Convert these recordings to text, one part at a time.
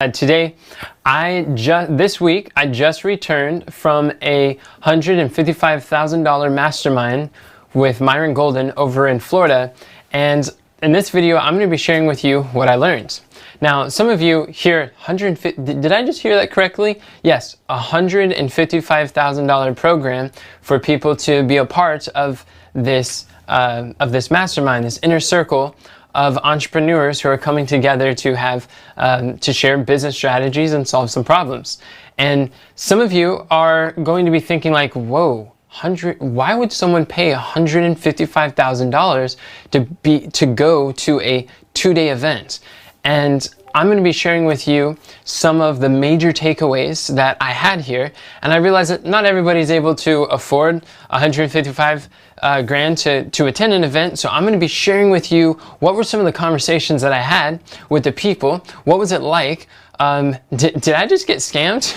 Today, this week, I just returned from a $155,000 mastermind with Myron Golden over in Florida. And in this video, I'm going to be sharing with you what I learned. Now, some of you hear 150, did I just hear that correctly? Yes, $155,000 program for people to be a part of this mastermind, this inner circle of entrepreneurs who are coming together to have to share business strategies and solve some problems. And some of you are going to be thinking like, whoa, why would someone pay $155,000 to go to a 2-day event? And I'm going to be sharing with you some of the major takeaways that I had here. And I realize that not everybody's able to afford $155,000 to attend an event. So I'm going to be sharing with you what were some of the conversations that I had with the people. What was it like? Did I just get scammed?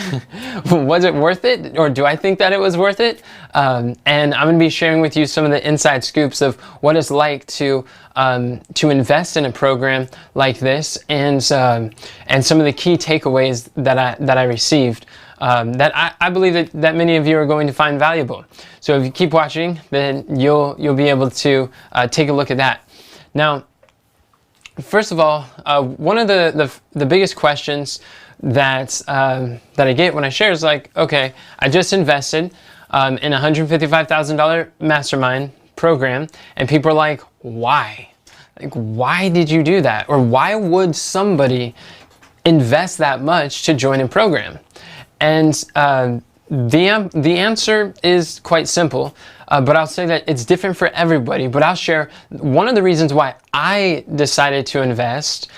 Was it worth it? Or do I think that it was worth it? And I'm going to be sharing with you some of the inside scoops of what it's like to invest in a program like this, and some of the key takeaways that I received that I believe that many of you are going to find valuable. So if you keep watching, then you'll be able to take a look at that. Now, first of all, one of the biggest questions that I get when I share is like, okay, I just invested in a $155,000 mastermind program, and people are like, why? Like, why did you do that? Or why would somebody invest that much to join a program? And the answer is quite simple. But I'll say that it's different for everybody. But I'll share one of the reasons why I decided to invest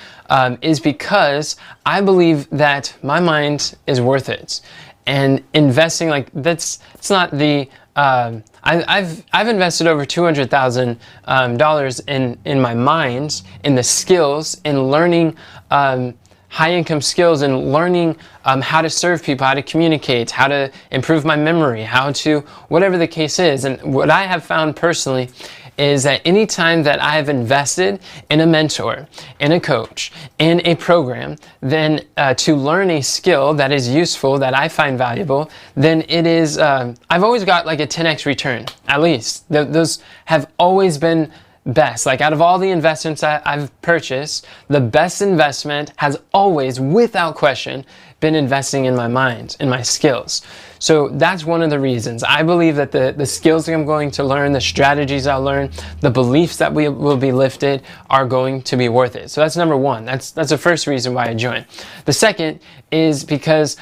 is because I believe that my mind is worth it. And investing, like, it's not the I've invested over $200,000 in my mind, in the skills, in learning high income skills, and learning how to serve people, how to communicate, how to improve my memory, how to, whatever the case is. And what I have found personally is that any time that I have invested in a mentor, in a coach, in a program, then to learn a skill that is useful, that I find valuable, then it is, I've always got like a 10x return, at least. Those have always been best. Like, out of all the investments I've purchased, the best investment has always, without question, been investing in my mind, in my skills. So that's one of the reasons. I believe that the skills that I'm going to learn, the strategies I'll learn, the beliefs that will be lifted are going to be worth it. So that's number one. That's the first reason why I joined. The second is because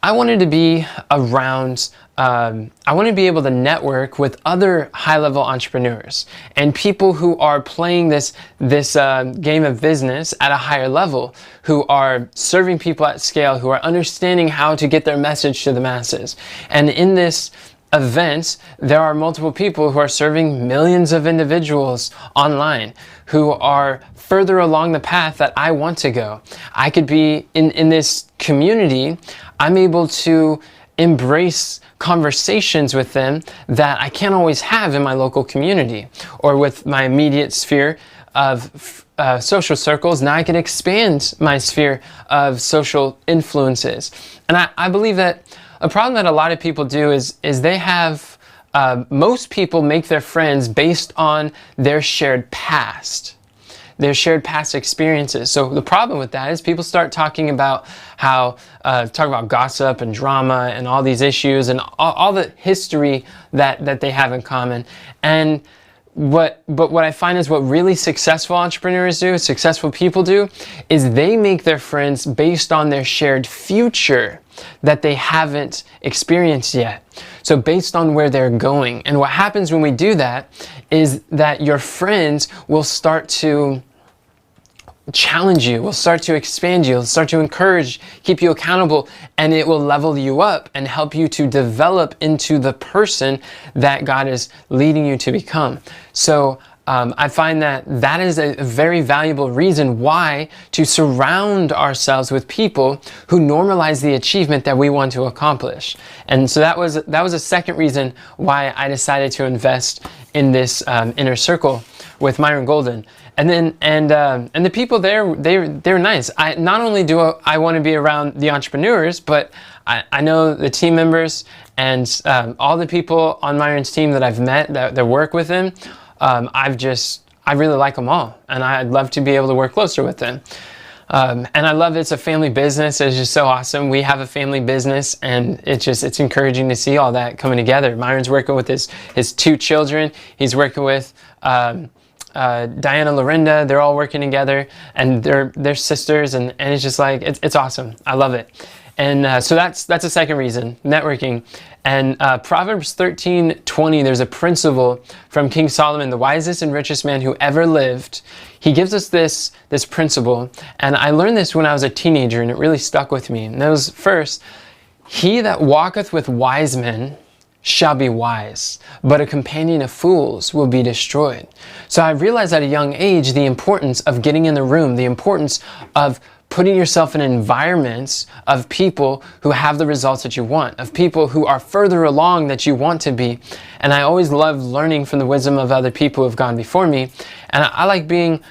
I wanted to be around, I want to be able to network with other high-level entrepreneurs and people who are playing this game of business at a higher level, who are serving people at scale, who are understanding how to get their message to the masses. And in this event, there are multiple people who are serving millions of individuals online, who are further along the path that I want to go. I could be in this community. I'm able to embrace conversations with them that I can't always have in my local community or with my immediate sphere of social circles. Now I can expand my sphere of social influences. And I believe that a problem that a lot of people do is they have, most people make their friends based on their shared past. Their shared past experiences. So the problem with that is people start talking about how, talk about gossip and drama and all these issues and all the history that they have in common. And what I find is what really successful entrepreneurs do, successful people do, is they make their friends based on their shared future that they haven't experienced yet. So based on where they're going. And what happens when we do that is that your friends will start to challenge you, will start to expand you, will start to encourage, keep you accountable, and it will level you up and help you to develop into the person that God is leading you to become. So I find that is a very valuable reason why to surround ourselves with people who normalize the achievement that we want to accomplish. And so that was a second reason why I decided to invest in this inner circle with Myron Golden. And the people there, they're nice. I not only do I want to be around the entrepreneurs, but I know the team members and all the people on Myron's team that I've met that work with him. I really like them all, and I'd love to be able to work closer with them. And I love it's a family business. It's just so awesome. We have a family business, and it's encouraging to see all that coming together. Myron's working with his 2 children. He's working with Diana, Lorinda. They're all working together, and they're sisters, and it's just like it's awesome. I love it. And so that's a second reason, networking. And Proverbs 13:20, there's a principle from King Solomon, the wisest and richest man who ever lived. He gives us this principle, and I learned this when I was a teenager, and it really stuck with me. And that was, first, he that walketh with wise men shall be wise, but a companion of fools will be destroyed. So I realized at a young age the importance of getting in the room, the importance of putting yourself in environments of people who have the results that you want, of people who are further along that you want to be. And I always love learning from the wisdom of other people who have gone before me. And I like being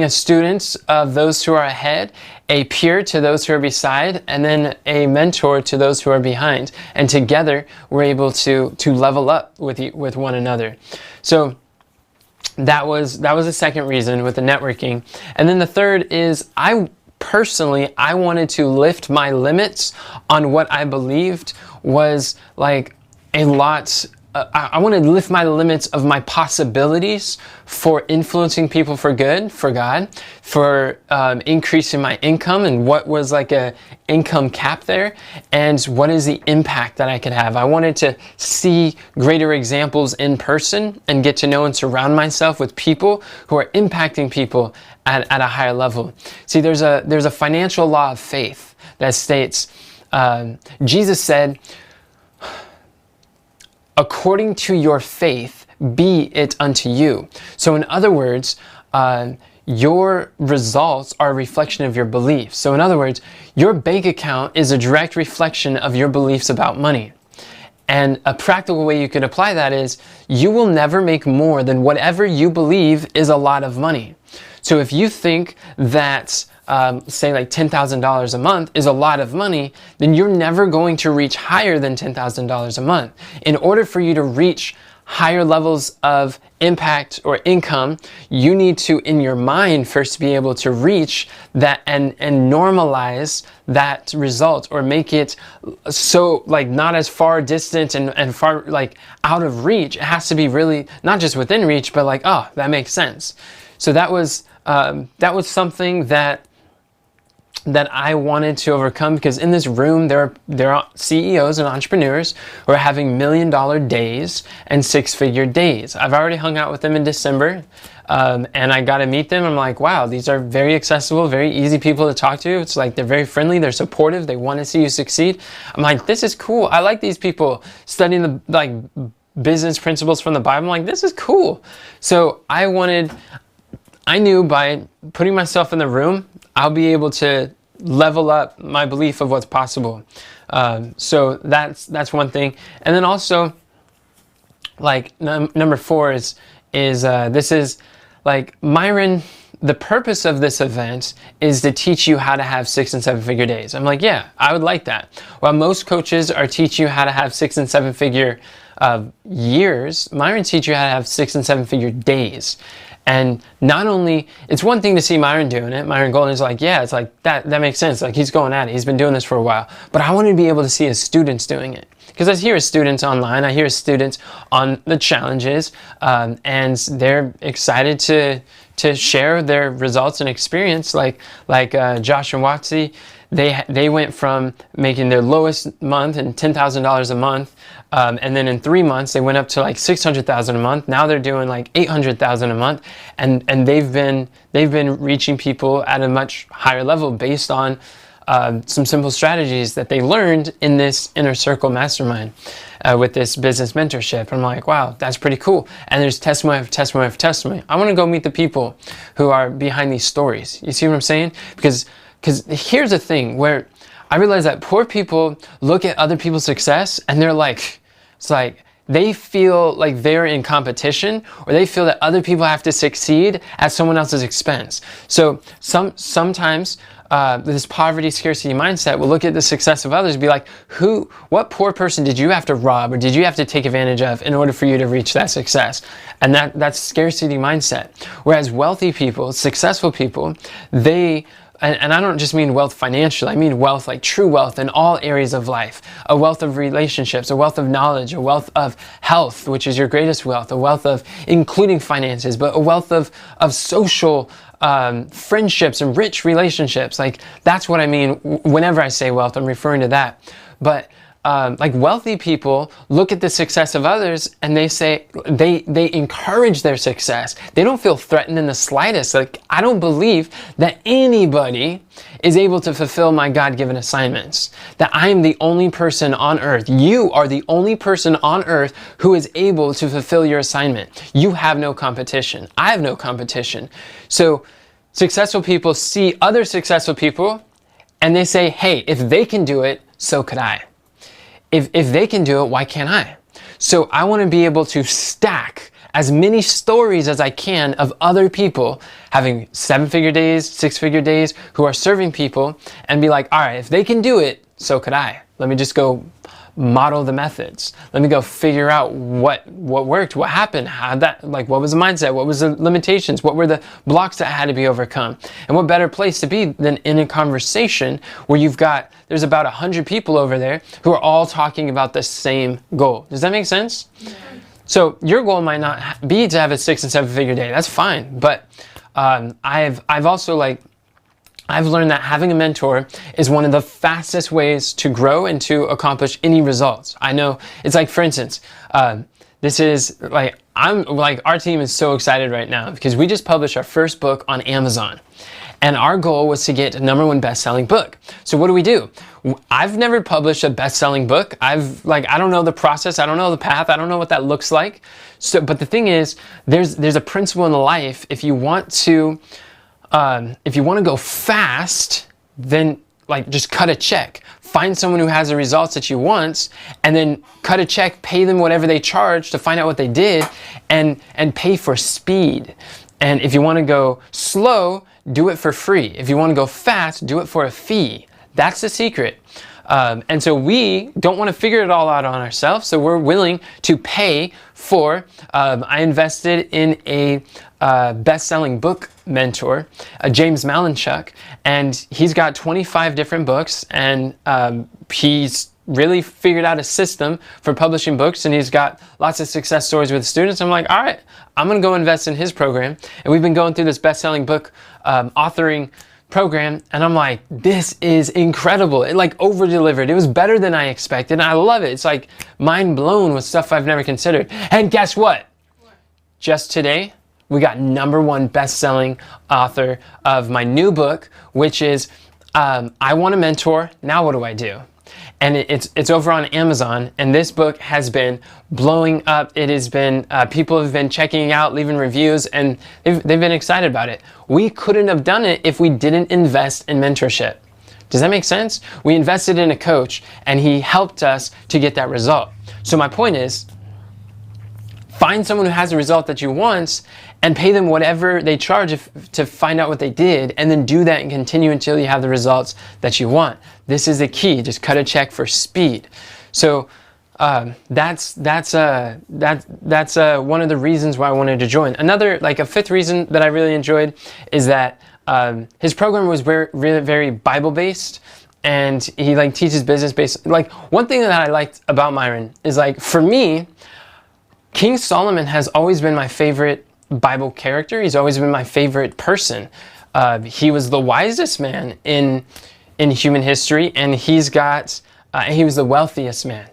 a student of those who are ahead, a peer to those who are beside, and then a mentor to those who are behind. And together we're able to level up with one another. So that was the second reason with the networking. And then the third is I wanted to lift my limits on what I believed was like a lot. I wanted to lift my limits of my possibilities for influencing people for good, for God, for increasing my income, and what was like a income cap there, and what is the impact that I could have. I wanted to see greater examples in person and get to know and surround myself with people who are impacting people at a higher level. See, there's a financial law of faith that states, Jesus said, according to your faith, be it unto you. So in other words, your results are a reflection of your beliefs. So in other words, your bank account is a direct reflection of your beliefs about money. And a practical way you could apply that is you will never make more than whatever you believe is a lot of money. So if you think that say like $10,000 a month is a lot of money, then you're never going to reach higher than $10,000 a month. In order for you to reach higher levels of impact or income, you need to, in your mind, first be able to reach that and normalize that result, or make it so like not as far distant and far like out of reach. It has to be really not just within reach, but like, oh, that makes sense. So that was something that I wanted to overcome, because in this room there are CEOs and entrepreneurs who are having $1 million days and 6-figure days. I've already hung out with them in December, and I got to meet them. I'm like, wow, these are very accessible, very easy people to talk to. It's like they're very friendly, they're supportive, they want to see you succeed. I'm like, this is cool. I like these people studying the like business principles from the Bible. I'm like, this is cool. So I knew by putting myself in the room, I'll be able to level up my belief of what's possible. So that's one thing. And then also, like number 4 is this is like Myron. The purpose of this event is to teach you how to have 6- and 7-figure days. I'm like, yeah, I would like that. While most coaches are teaching you how to have 6- and 7-figure years, Myron teaches you how to have 6- and 7-figure days. And not only, it's one thing to see Myron doing it. Myron Golden is like, yeah, it's like that makes sense. Like he's going at it. He's been doing this for a while. But I want to be able to see his students doing it. Because I hear his students online, I hear his students on the challenges, and they're excited to share their results and experience. Like Josh and Watsy, they went from making their lowest month and $10,000 a month, and then in 3 months they went up to like $600,000 a month. Now they're doing like $800,000 a month, and they've been reaching people at a much higher level based on some simple strategies that they learned in this inner circle mastermind with this business mentorship. I'm like, wow, that's pretty cool. And there's testimony after testimony after testimony. I want to go meet the people who are behind these stories. You see what I'm saying? Because here's the thing where I realize that poor people look at other people's success and they're like, it's like, they feel like they're in competition, or they feel that other people have to succeed at someone else's expense. So sometimes this poverty scarcity mindset will look at the success of others and be like, what poor person did you have to rob or did you have to take advantage of in order for you to reach that success? And that's scarcity mindset. Whereas wealthy people, successful people, and I don't just mean wealth financially, I mean wealth, like true wealth in all areas of life. A wealth of relationships, a wealth of knowledge, a wealth of health, which is your greatest wealth, a wealth of including finances, but a wealth of social friendships and rich relationships. Like, that's what I mean whenever I say wealth, I'm referring to that. But like wealthy people look at the success of others and they say, they encourage their success. They don't feel threatened in the slightest. Like, I don't believe that anybody is able to fulfill my God-given assignments. That I am the only person on earth. You are the only person on earth who is able to fulfill your assignment. You have no competition. I have no competition. So successful people see other successful people and they say, hey, if they can do it, so could I. If they can do it, why can't I? So I want to be able to stack as many stories as I can of other people having 7-figure days, 6-figure days, who are serving people, and be like, all right, if they can do it, so could I. Let me just go model the methods. Let me go figure out what worked, what happened, what was the mindset, what was the limitations, what were the blocks that had to be overcome. And what better place to be than in a conversation where there's about 100 people over there who are all talking about the same goal. Does that make sense? Yeah. So your goal might not be to have a 6- and 7-figure day. That's fine. But I've also I've learned that having a mentor is one of the fastest ways to grow and to accomplish any results. I know it's like, for instance, this is like, our team is so excited right now because we just published our first book on Amazon. And our goal was to get a #1 best-selling book. So what do? I've never published a best-selling book. I don't know the process. I don't know the path. I don't know what that looks like. So, but the thing is, there's a principle in life. If you want to go fast, then just cut a check. Find someone who has the results that you want, and then cut a check, pay them whatever they charge to find out what they did, and pay for speed. And if you want to go slow, do it for free. If you want to go fast, do it for a fee. That's the secret. And so we don't want to figure it all out on ourselves, so we're willing to pay for, I invested in a best-selling book mentor, James Malinchuk, and he's got 25 different books, and he's really figured out a system for publishing books, and he's got lots of success stories with students. I'm like, all right, I'm going to go invest in his program. And we've been going through this best-selling book authoring program, and I'm like, this is incredible. It over-delivered. It was better than I expected, and I love it. It's like mind blown with stuff I've never considered. And guess what? Just today, we got #1 best-selling author of my new book, which is I Want a Mentor, Now What Do I Do? And it's over on Amazon, and this book has been blowing up. It has been, people have been checking it out, leaving reviews, and they've been excited about it. We couldn't have done it if we didn't invest in mentorship. Does that make sense? We invested in a coach, and he helped us to get that result. So my point is, find someone who has the result that you want and pay them whatever they charge to find out what they did, and then do that and continue until you have the results that you want. This is the key. Just cut a check for speed. So that's one of the reasons why I wanted to join. Another, a fifth reason that I really enjoyed is that his program was very Bible-based, and he teaches business-based. One thing that I liked about Myron is, for me, King Solomon has always been my favorite Bible character. He's always been my favorite person. He was the wisest man in human history, and he was the wealthiest man.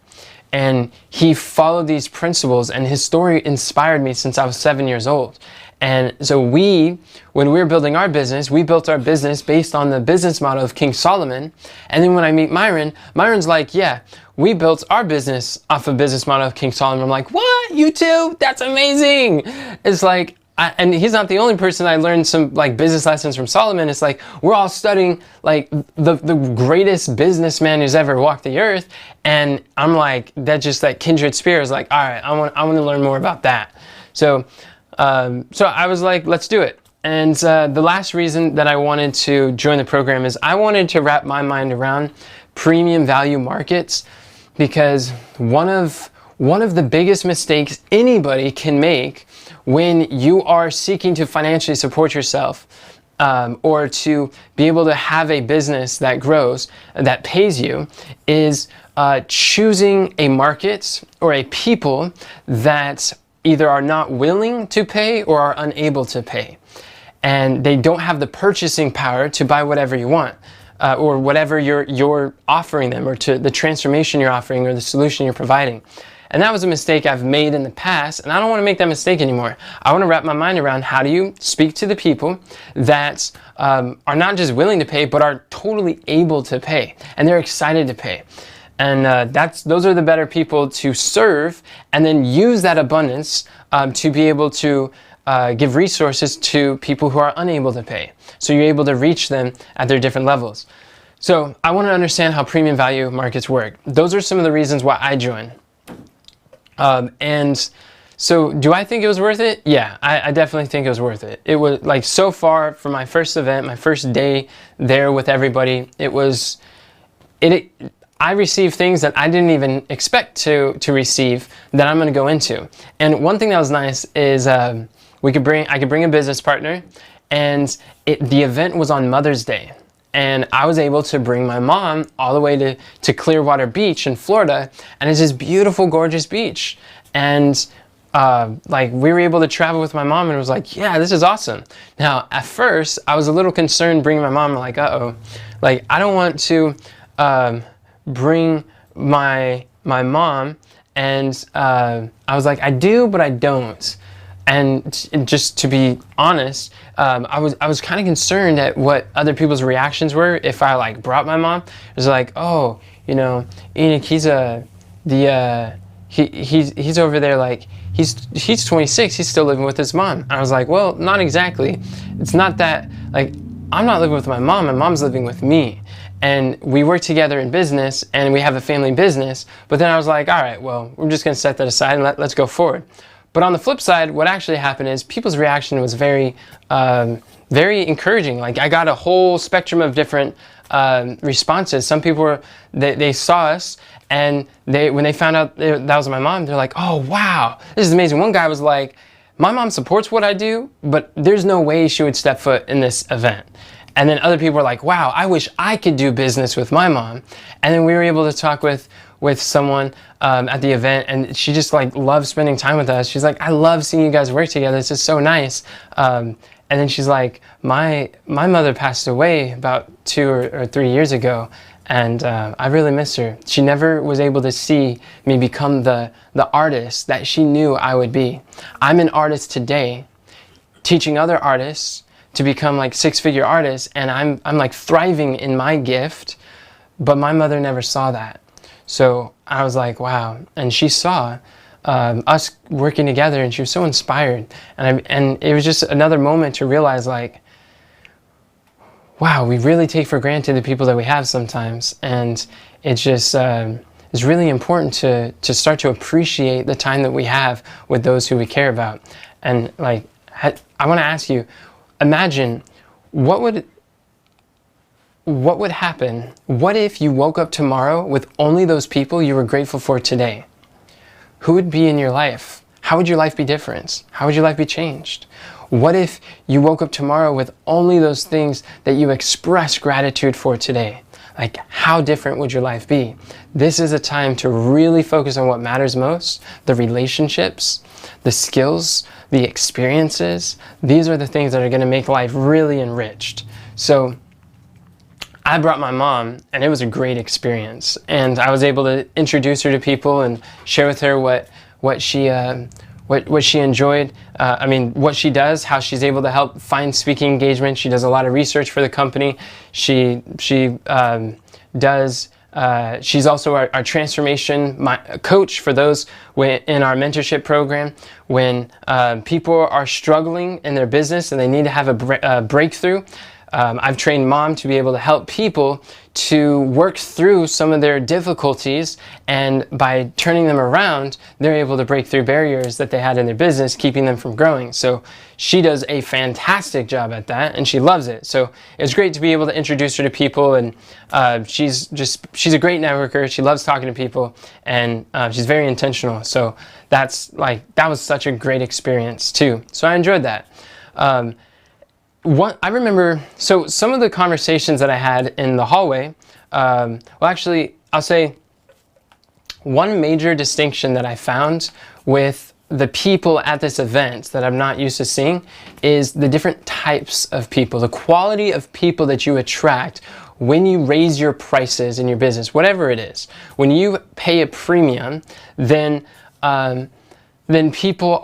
And he followed these principles, and his story inspired me since I was 7 years old. And so when we were building our business, we built our business based on the business model of King Solomon. And then when I meet Myron's like, yeah, we built our business off a business model of King Solomon. I'm like, what? You too? That's amazing. It's like, and he's not the only person I learned some like business lessons from Solomon. It's like we're all studying like the greatest businessman who's ever walked the earth, and I'm like that kindred spirit is like, all right, I want to learn more about that. So I was like, let's do it. And the last reason that I wanted to join the program is I wanted to wrap my mind around premium value markets, because one of the biggest mistakes anybody can make when you are seeking to financially support yourself, or to be able to have a business that grows, that pays you, is choosing a market or a people that either are not willing to pay or are unable to pay. And they don't have the purchasing power to buy whatever you want, or whatever you're offering them, or to the transformation you're offering, or the solution you're providing. And that was a mistake I've made in the past, and I don't want to make that mistake anymore. I want to wrap my mind around how do you speak to the people that are not just willing to pay, but are totally able to pay, and they're excited to pay. And those are the better people to serve, and then use that abundance to be able to give resources to people who are unable to pay. So you're able to reach them at their different levels. So I want to understand how premium value markets work. Those are some of the reasons why I joined. And so do I think it was worth it? Yeah, I definitely think it was worth it. It was like, so far from my first event, my first day there with everybody, I received things that I didn't even expect to receive that I'm going to go into. And one thing that was nice is I could bring a business partner, and the event was on Mother's Day. And I was able to bring my mom all the way to Clearwater Beach in Florida, and it's this beautiful, gorgeous beach. And like we were able to travel with my mom, and it was like, yeah, this is awesome. Now, at first, I was a little concerned bringing my mom. Like, like I don't want to bring my mom, and I was like, I do, but I don't. And just to be honest, I was kind of concerned at what other people's reactions were if I like brought my mom. It was like, oh, you know, Enoch, he's over there, like he's 26, he's still living with his mom. And I was like, well, not exactly. It's not that, like, I'm not living with my mom's living with me. And we work together in business, and we have a family business. But then I was like, all right, well, we're just gonna set that aside and let's go forward. But on the flip side, what actually happened is people's reaction was very, very encouraging. Like, I got a whole spectrum of different responses. Some people they saw us, and when they found out that was my mom, they're like, oh, wow, this is amazing. One guy was like, my mom supports what I do, but there's no way she would step foot in this event. And then other people were like, wow, I wish I could do business with my mom. And then we were able to talk with someone at the event, and she just like loved spending time with us. She's like, I love seeing you guys work together. This is so nice. And then she's like, my mother passed away about 2 or 3 years ago, and I really miss her. She never was able to see me become the artist that she knew I would be. I'm an artist today, teaching other artists to become like 6-figure artists, and I'm like thriving in my gift, but my mother never saw that. So I was like, wow. And she saw us working together, and she was so inspired. And it was just another moment to realize, like, wow, we really take for granted the people that we have sometimes. And it's just, it's really important to start to appreciate the time that we have with those who we care about. And like, I want to ask you, imagine what would happen? What if you woke up tomorrow with only those people you were grateful for today? Who would be in your life? How would your life be different? How would your life be changed? What if you woke up tomorrow with only those things that you express gratitude for today? Like, how different would your life be? This is a time to really focus on what matters most, the relationships, the skills, the experiences. These are the things that are going to make life really enriched. So I brought my mom, and it was a great experience. And I was able to introduce her to people and share with her what she enjoyed. What she does, how she's able to help find speaking engagement. She does a lot of research for the company. She does She's also our transformation coach for those in our mentorship program. When people are struggling in their business and they need to have a breakthrough, I've trained Mom to be able to help people to work through some of their difficulties, and by turning them around, they're able to break through barriers that they had in their business, keeping them from growing. So she does a fantastic job at that, and she loves it. So it's great to be able to introduce her to people, and she's a great networker. She loves talking to people, and she's very intentional. So that was such a great experience too. So I enjoyed that. I remember, so some of the conversations that I had in the hallway, well, actually, I'll say one major distinction that I found with the people at this event that I'm not used to seeing is the different types of people, the quality of people that you attract when you raise your prices in your business, whatever it is. When you pay a premium, then people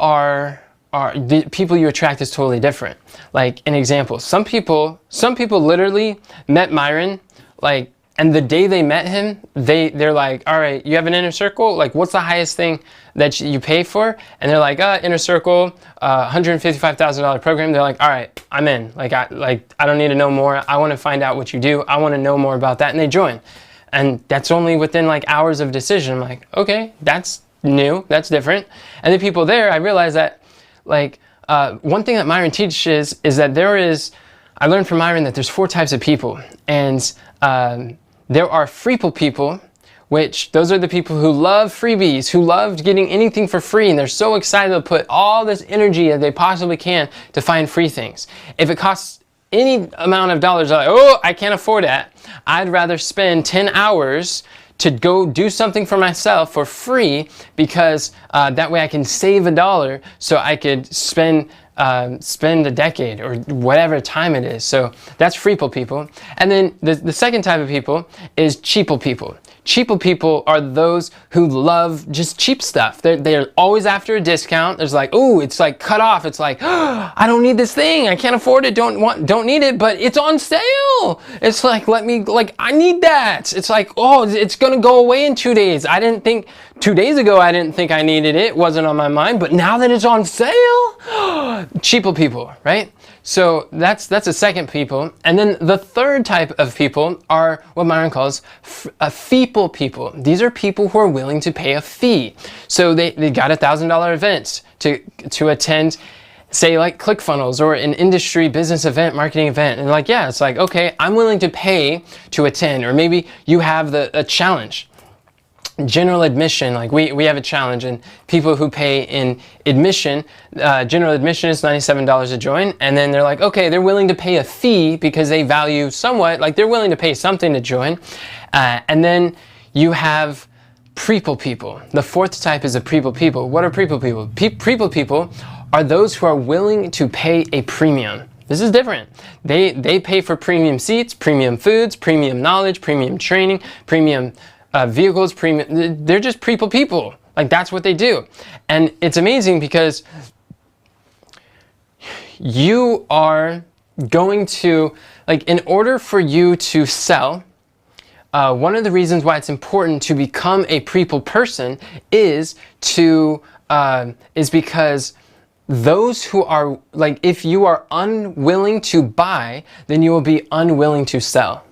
the people you attract is totally different. Like an example, some people literally met Myron, like, and the day they met him, they're like, all right, you have an inner circle? Like, what's the highest thing that you pay for? And they're like, inner circle, $155,000 program. They're like, all right, I'm in. I don't need to know more. I want to find out what you do. I want to know more about that. And they join. And that's only within like hours of decision. I'm like, okay, that's new. That's different. And the people there, I realized that one thing that Myron teaches is that I learned from Myron that there's 4 types of people. And there are freeple people, which those are the people who love freebies, who love getting anything for free, and they're so excited to put all this energy that they possibly can to find free things. If it costs any amount of dollars, they're like, oh, I can't afford that. I'd rather spend 10 hours to go do something for myself for free, because that way I can save $1 so I could spend a decade or whatever time it is. So that's freeple people. And then the second type of people is cheaple people. Cheaple people are those who love just cheap stuff. They're always after a discount. There's like, oh, it's like cut off. It's like, oh, I don't need this thing. I can't afford it. Don't need it, but it's on sale. It's like, I need that. It's like, oh, it's going to go away in 2 days. 2 days ago, I didn't think I needed it. It wasn't on my mind, but now that it's on sale, cheaple people, right? So that's the second people. And then the third type of people are what Myron calls feeple people. These are people who are willing to pay a fee. So they got $1,000 events to attend, say like ClickFunnels or an industry business event, marketing event. And it's like, okay, I'm willing to pay to attend. Or maybe you have a challenge. General admission, like we have a challenge, and people who pay in admission, general admission is $97 to join, and then they're like, okay, they're willing to pay a fee because they value somewhat, like they're willing to pay something to join. And then you have preeple people. The fourth type is a preeple people. What are preeple people? Preeple people are those who are willing to pay a premium. This is different. They pay for premium seats, premium foods, premium knowledge, premium training, premium vehicles, premium. They're just people. Like, that's what they do. And it's amazing because you are going to, like, in order for you to sell, one of the reasons why it's important to become a preeple person is because those who are, like, if you are unwilling to buy, then you will be unwilling to sell.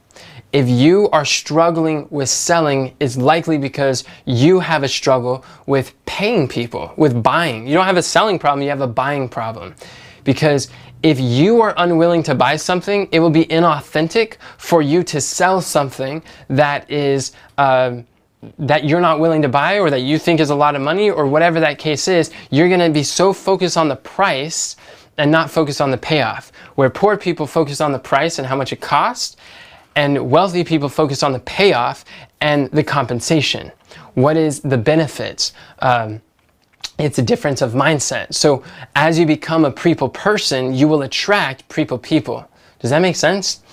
If you are struggling with selling, it's likely because you have a struggle with paying people, with buying. You don't have a selling problem, you have a buying problem. Because if you are unwilling to buy something, it will be inauthentic for you to sell something that is that you're not willing to buy, or that you think is a lot of money, or whatever that case is. You're going to be so focused on the price and not focused on the payoff. Where poor people focus on the price and how much it costs, and wealthy people focus on the payoff and the compensation. What is the benefits? It's a difference of mindset. So as you become a preeple person, you will attract preeple people. Does that make sense?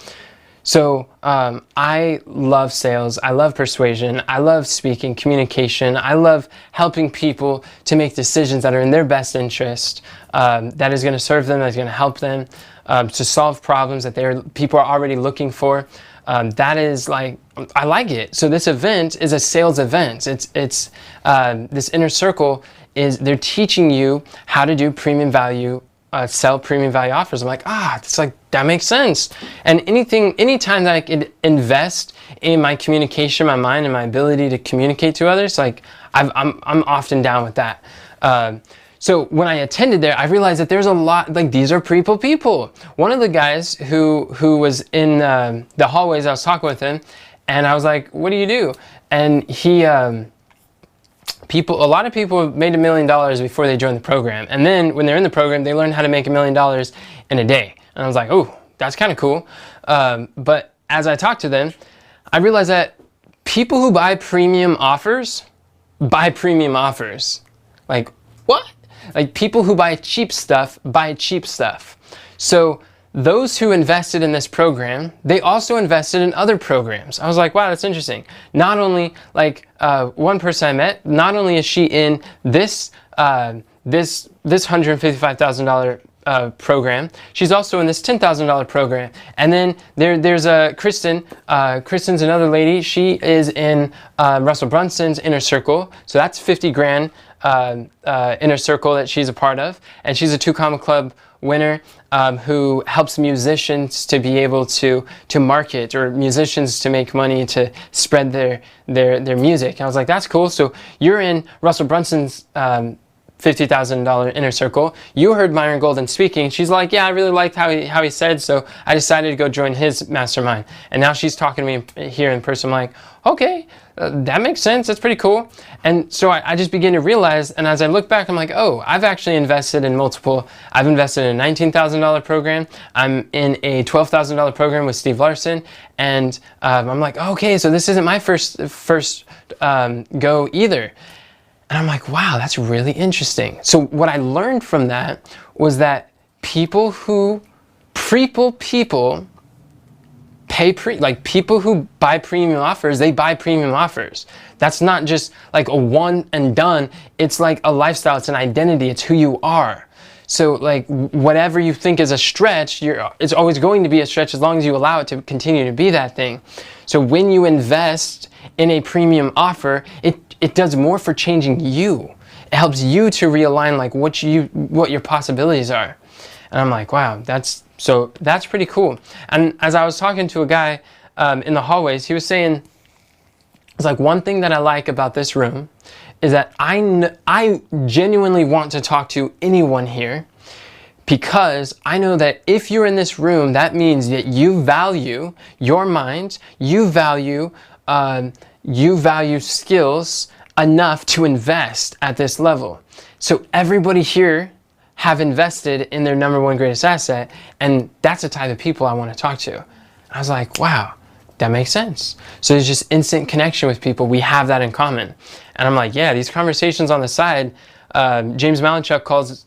So I love sales. I love persuasion. I love speaking, communication. I love helping people to make decisions that are in their best interest, that is going to serve them, that is going to help them to solve problems that people are already looking for. that is like, I like it. So this event is a sales event. It's this inner circle is they're teaching you how to do premium value, sell premium value offers. I'm like, it's like, that makes sense. And anytime that I can invest in my communication, my mind, and my ability to communicate to others, like I'm often down with that. So when I attended there, I realized that there's a lot, like these are people. One of the guys who was in the hallways, I was talking with him, and I was like, what do you do? And he, a lot of people made $1 million before they joined the program. And then when they're in the program, they learn how to make $1 million in a day. And I was like, oh, that's kind of cool. But as I talked to them, I realized that people who buy premium offers, buy premium offers. Like, what? Like people who buy cheap stuff, buy cheap stuff. So those who invested in this program, they also invested in other programs. I was like, wow, that's interesting. Not only like one person I met, not only is she in this $155,000 program, she's also in this $10,000 program. And then there's Kristen. Kristen's another lady. She is in Russell Brunson's inner circle. So that's 50 grand inner circle that she's a part of. And she's a 2 Comma Club winner who helps musicians to be able to market, or musicians to make money to spread their music. And I was like, that's cool. So you're in Russell Brunson's $50,000 inner circle. You heard Myron Golden speaking. She's like, yeah, I really liked how he said, so I decided to go join his mastermind. And now she's talking to me here in person. I'm like, okay, that makes sense. That's pretty cool. And so I just began to realize, and as I look back, I'm like, oh, I've actually invested in multiple. I've invested in a $19,000 program. I'm in a $12,000 program with Steve Larson. And I'm like, okay, so this isn't my first go either. And I'm like, wow, that's really interesting. So what I learned from that was that people who buy premium offers, they buy premium offers. That's not just like a one and done. It's like a lifestyle. It's an identity. It's who you are. So like whatever you think is a stretch, it's always going to be a stretch as long as you allow it to continue to be that thing. So when you invest in a premium offer, it does more for changing you. It helps you to realign like what your possibilities are. And I'm like, wow, that's pretty cool. And as I was talking to a guy in the hallways, he was saying, it's like, one thing that I like about this room is that I genuinely want to talk to anyone here, because I know that if you're in this room, that means that you value your mind, you value skills enough to invest at this level. So everybody here have invested in their number one greatest asset, and that's the type of people I want to talk to. I was like, wow, that makes sense. So there's just instant connection with people. We have that in common. And I'm like, yeah, these conversations on the side, James Malinchuk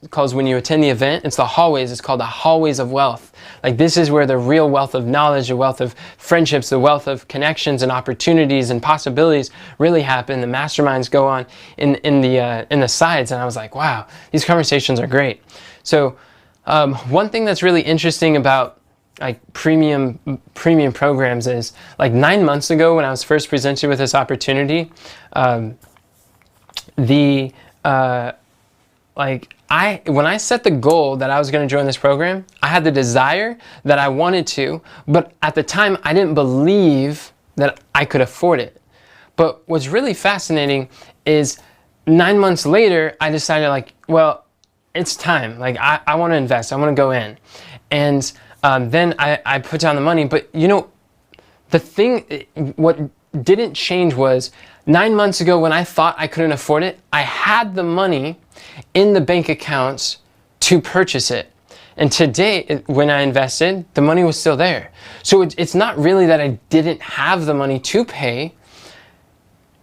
calls when you attend the event, it's the hallways. It's called the hallways of wealth. Like this is where the real wealth of knowledge, the wealth of friendships, the wealth of connections and opportunities and possibilities really happen. The masterminds go on in the sides. And I was like, wow, these conversations are great. So one thing that's really interesting about like premium programs is, like 9 months ago when I was first presented with this opportunity, when I set the goal that I was going to join this program, I had the desire that I wanted to, but at the time I didn't believe that I could afford it. But what's really fascinating is 9 months later, I decided like, well, it's time. Like I want to invest. I want to go in. And then I put down the money. But you know, what didn't change was 9 months ago when I thought I couldn't afford it, I had the money in the bank accounts to purchase it. And today, when I invested, the money was still there. So it's not really that I didn't have the money to pay.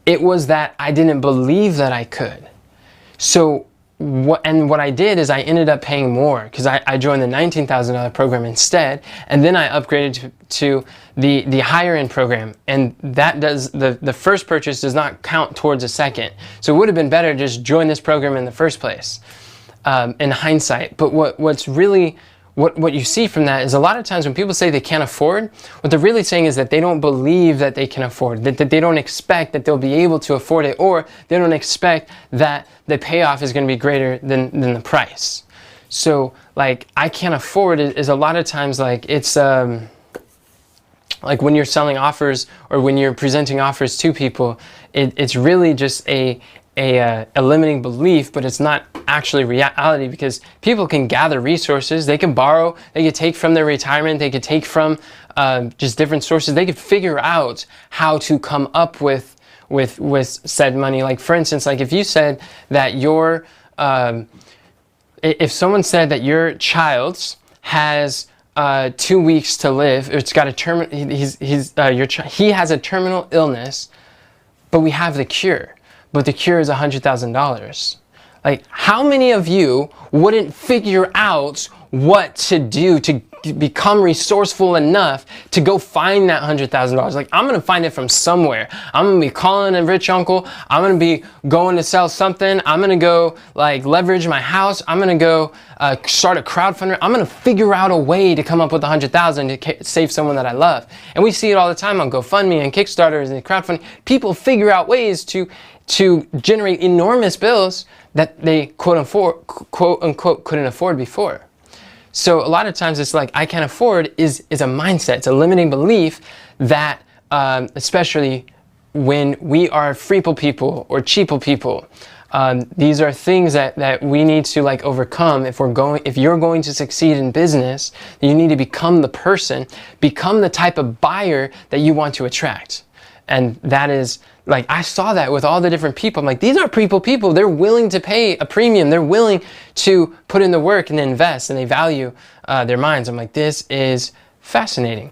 It was that I didn't believe that I could. So what I did is I ended up paying more, because I joined the $19,000 program instead, and then I upgraded to the higher end program, and that does the first purchase does not count towards a second. So it would have been better to just join this program in the first place, in hindsight. But what's really what you see from that is a lot of times when people say they can't afford, what they're really saying is that they don't believe that they can afford, that they don't expect that they'll be able to afford it, or they don't expect that the payoff is going to be greater than the price. So like, I can't afford it is a lot of times like, it's like when you're selling offers or when you're presenting offers to people, it's really just a limiting belief, but it's not actually reality, because people can gather resources, they can borrow, they could take from their retirement, they could take from just different sources, they could figure out how to come up with said money. Like for instance, like if you said that your, if someone said that your child has 2 weeks to live, it's got a he has a terminal illness, but we have the cure. But the cure is $100,000. Like, how many of you wouldn't figure out what to do to become resourceful enough to go find that $100,000? Like, I'm gonna find it from somewhere. I'm gonna be calling a rich uncle. I'm gonna be going to sell something. I'm gonna go like leverage my house. I'm gonna go start a crowdfunder. I'm gonna figure out a way to come up with $100,000 to save someone that I love. And we see it all the time on GoFundMe and Kickstarters and crowdfunding. People figure out ways to generate enormous bills that they quote unquote couldn't afford before. So a lot of times it's like, I can't afford is a mindset. It's a limiting belief that, especially when we are freeple people or cheaple people, these are things that we need to like overcome. If you're going to succeed in business, you need to become the person, become the type of buyer that you want to attract. And that is, like, I saw that with all the different people. I'm like, these are people. They're willing to pay a premium. They're willing to put in the work and invest, and they value their minds. I'm like, this is fascinating.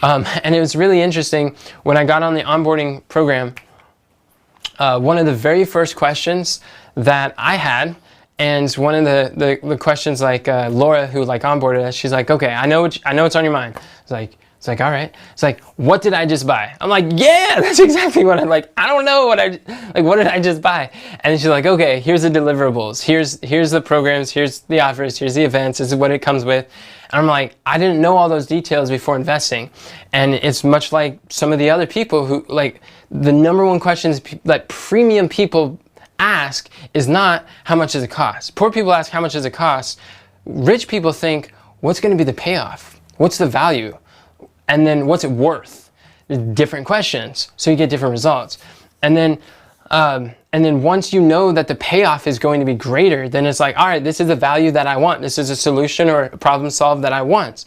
And it was really interesting when I got on the onboarding program. One of the very first questions that I had, and one of the questions, like Laura, who like onboarded us, she's like, okay, I know what's on your mind. It's like, all right. It's like, what did I just buy? I'm like, yeah, that's exactly what I'm like. I don't know what did I just buy? And she's like, okay, here's the deliverables. Here's the programs. Here's the offers. Here's the events. This is what it comes with. And I'm like, I didn't know all those details before investing. And it's much like some of the other people who, like, the number one questions that premium people ask is not how much does it cost. Poor people ask how much does it cost. Rich people think, what's going to be the payoff? What's the value? And then what's it worth? Different questions, so you get different results. And then once you know that the payoff is going to be greater, then it's like, all right, this is the value that I want. This is a solution or a problem solved that I want.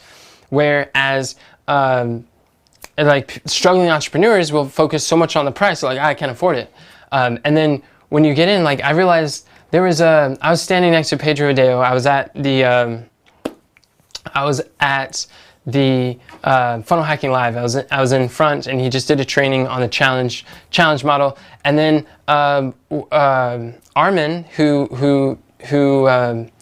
Whereas like struggling entrepreneurs will focus so much on the price, like, I can't afford it. And then when you get in, like, I realized I was standing next to Pedro Adeo. I was at the Funnel Hacking Live. I was in front, and he just did a training on the challenge model. And then Armin, who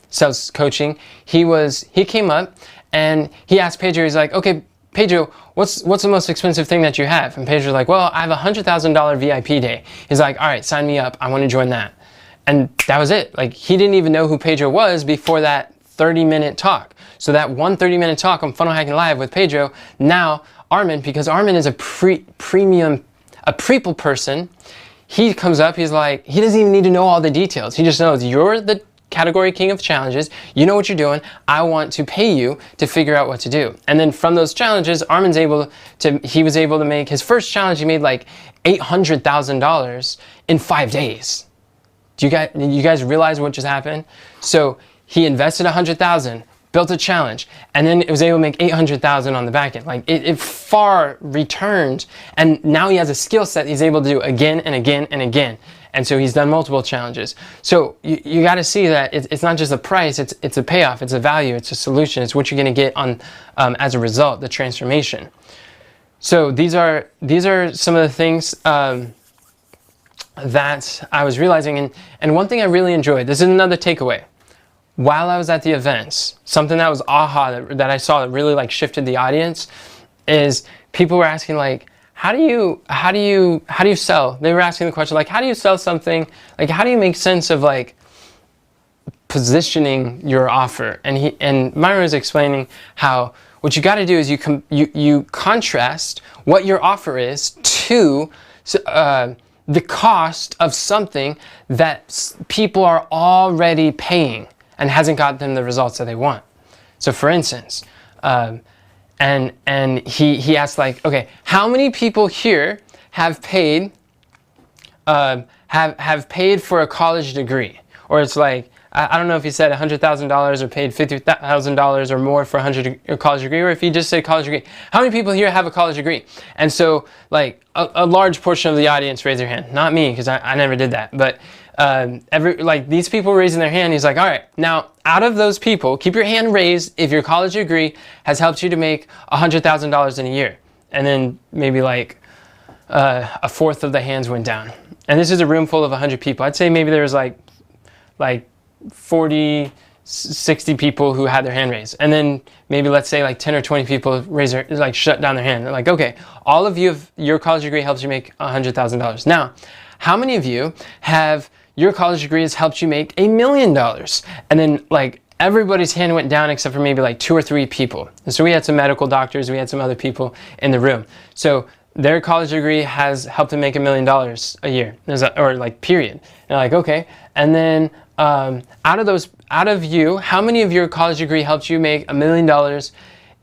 sells coaching, he came up and he asked Pedro. He's like, okay, Pedro, what's the most expensive thing that you have? And Pedro's like, well, I have a $100,000 VIP day. He's like, all right, sign me up. I want to join that. And that was it. Like, he didn't even know who Pedro was before that 30-minute talk. So that one 30-minute talk on Funnel Hacking Live with Pedro, now Armin, because Armin is a preeple person, he comes up, he's like, he doesn't even need to know all the details. He just knows you're the category king of challenges, you know what you're doing, I want to pay you to figure out what to do. And then from those challenges, Armin's he was able to make his first challenge, he made like $800,000 in 5 days. Do you guys realize what just happened? So he invested $100,000, built a challenge, and then it was able to make $800,000 on the back end. Like, it far returned, and now he has a skill set he's able to do again and again and again. And so he's done multiple challenges. So you got to see that it's not just a price, it's a payoff, it's a value, it's a solution, it's what you're going to get on as a result, the transformation. So these are some of the things that I was realizing, and one thing I really enjoyed, this is another takeaway. While I was at the events, something that was that I saw that really like shifted the audience is people were asking, like, how do you sell? They were asking the question, like, how do you sell something? Like, how do you make sense of like positioning your offer. And Myron was explaining how what you got to do is you contrast what your offer is to the cost of something that people are already paying and hasn't gotten them the results that they want. So for instance, and he asked, like, okay, how many people here have paid have paid for a college degree? Or it's like, I don't know if he said $100,000 or paid $50,000 or more for a college degree, or if he just said college degree. How many people here have a college degree? And so, like, a large portion of the audience raised their hand. Not me, because I never did that. But these people raising their hand, he's like, all right, now out of those people, keep your hand raised if your college degree has helped you to make $100,000 in a year. And then maybe like a fourth of the hands went down. And this is a room full of 100 people. I'd say maybe there was like 40, 60 people who had their hand raised. And then maybe let's say like 10 or 20 people shut down their hand. They're like, okay, all of you, your college degree helps you make $100,000. Now, how many of you have your college degree has helped you make $1 million? And then like everybody's hand went down except for maybe like 2 or 3 people. And so we had some medical doctors, we had some other people in the room. So their college degree has helped them make $1 million a year, or like period. And like, okay. And then out of you, how many of your college degree helped you make $1 million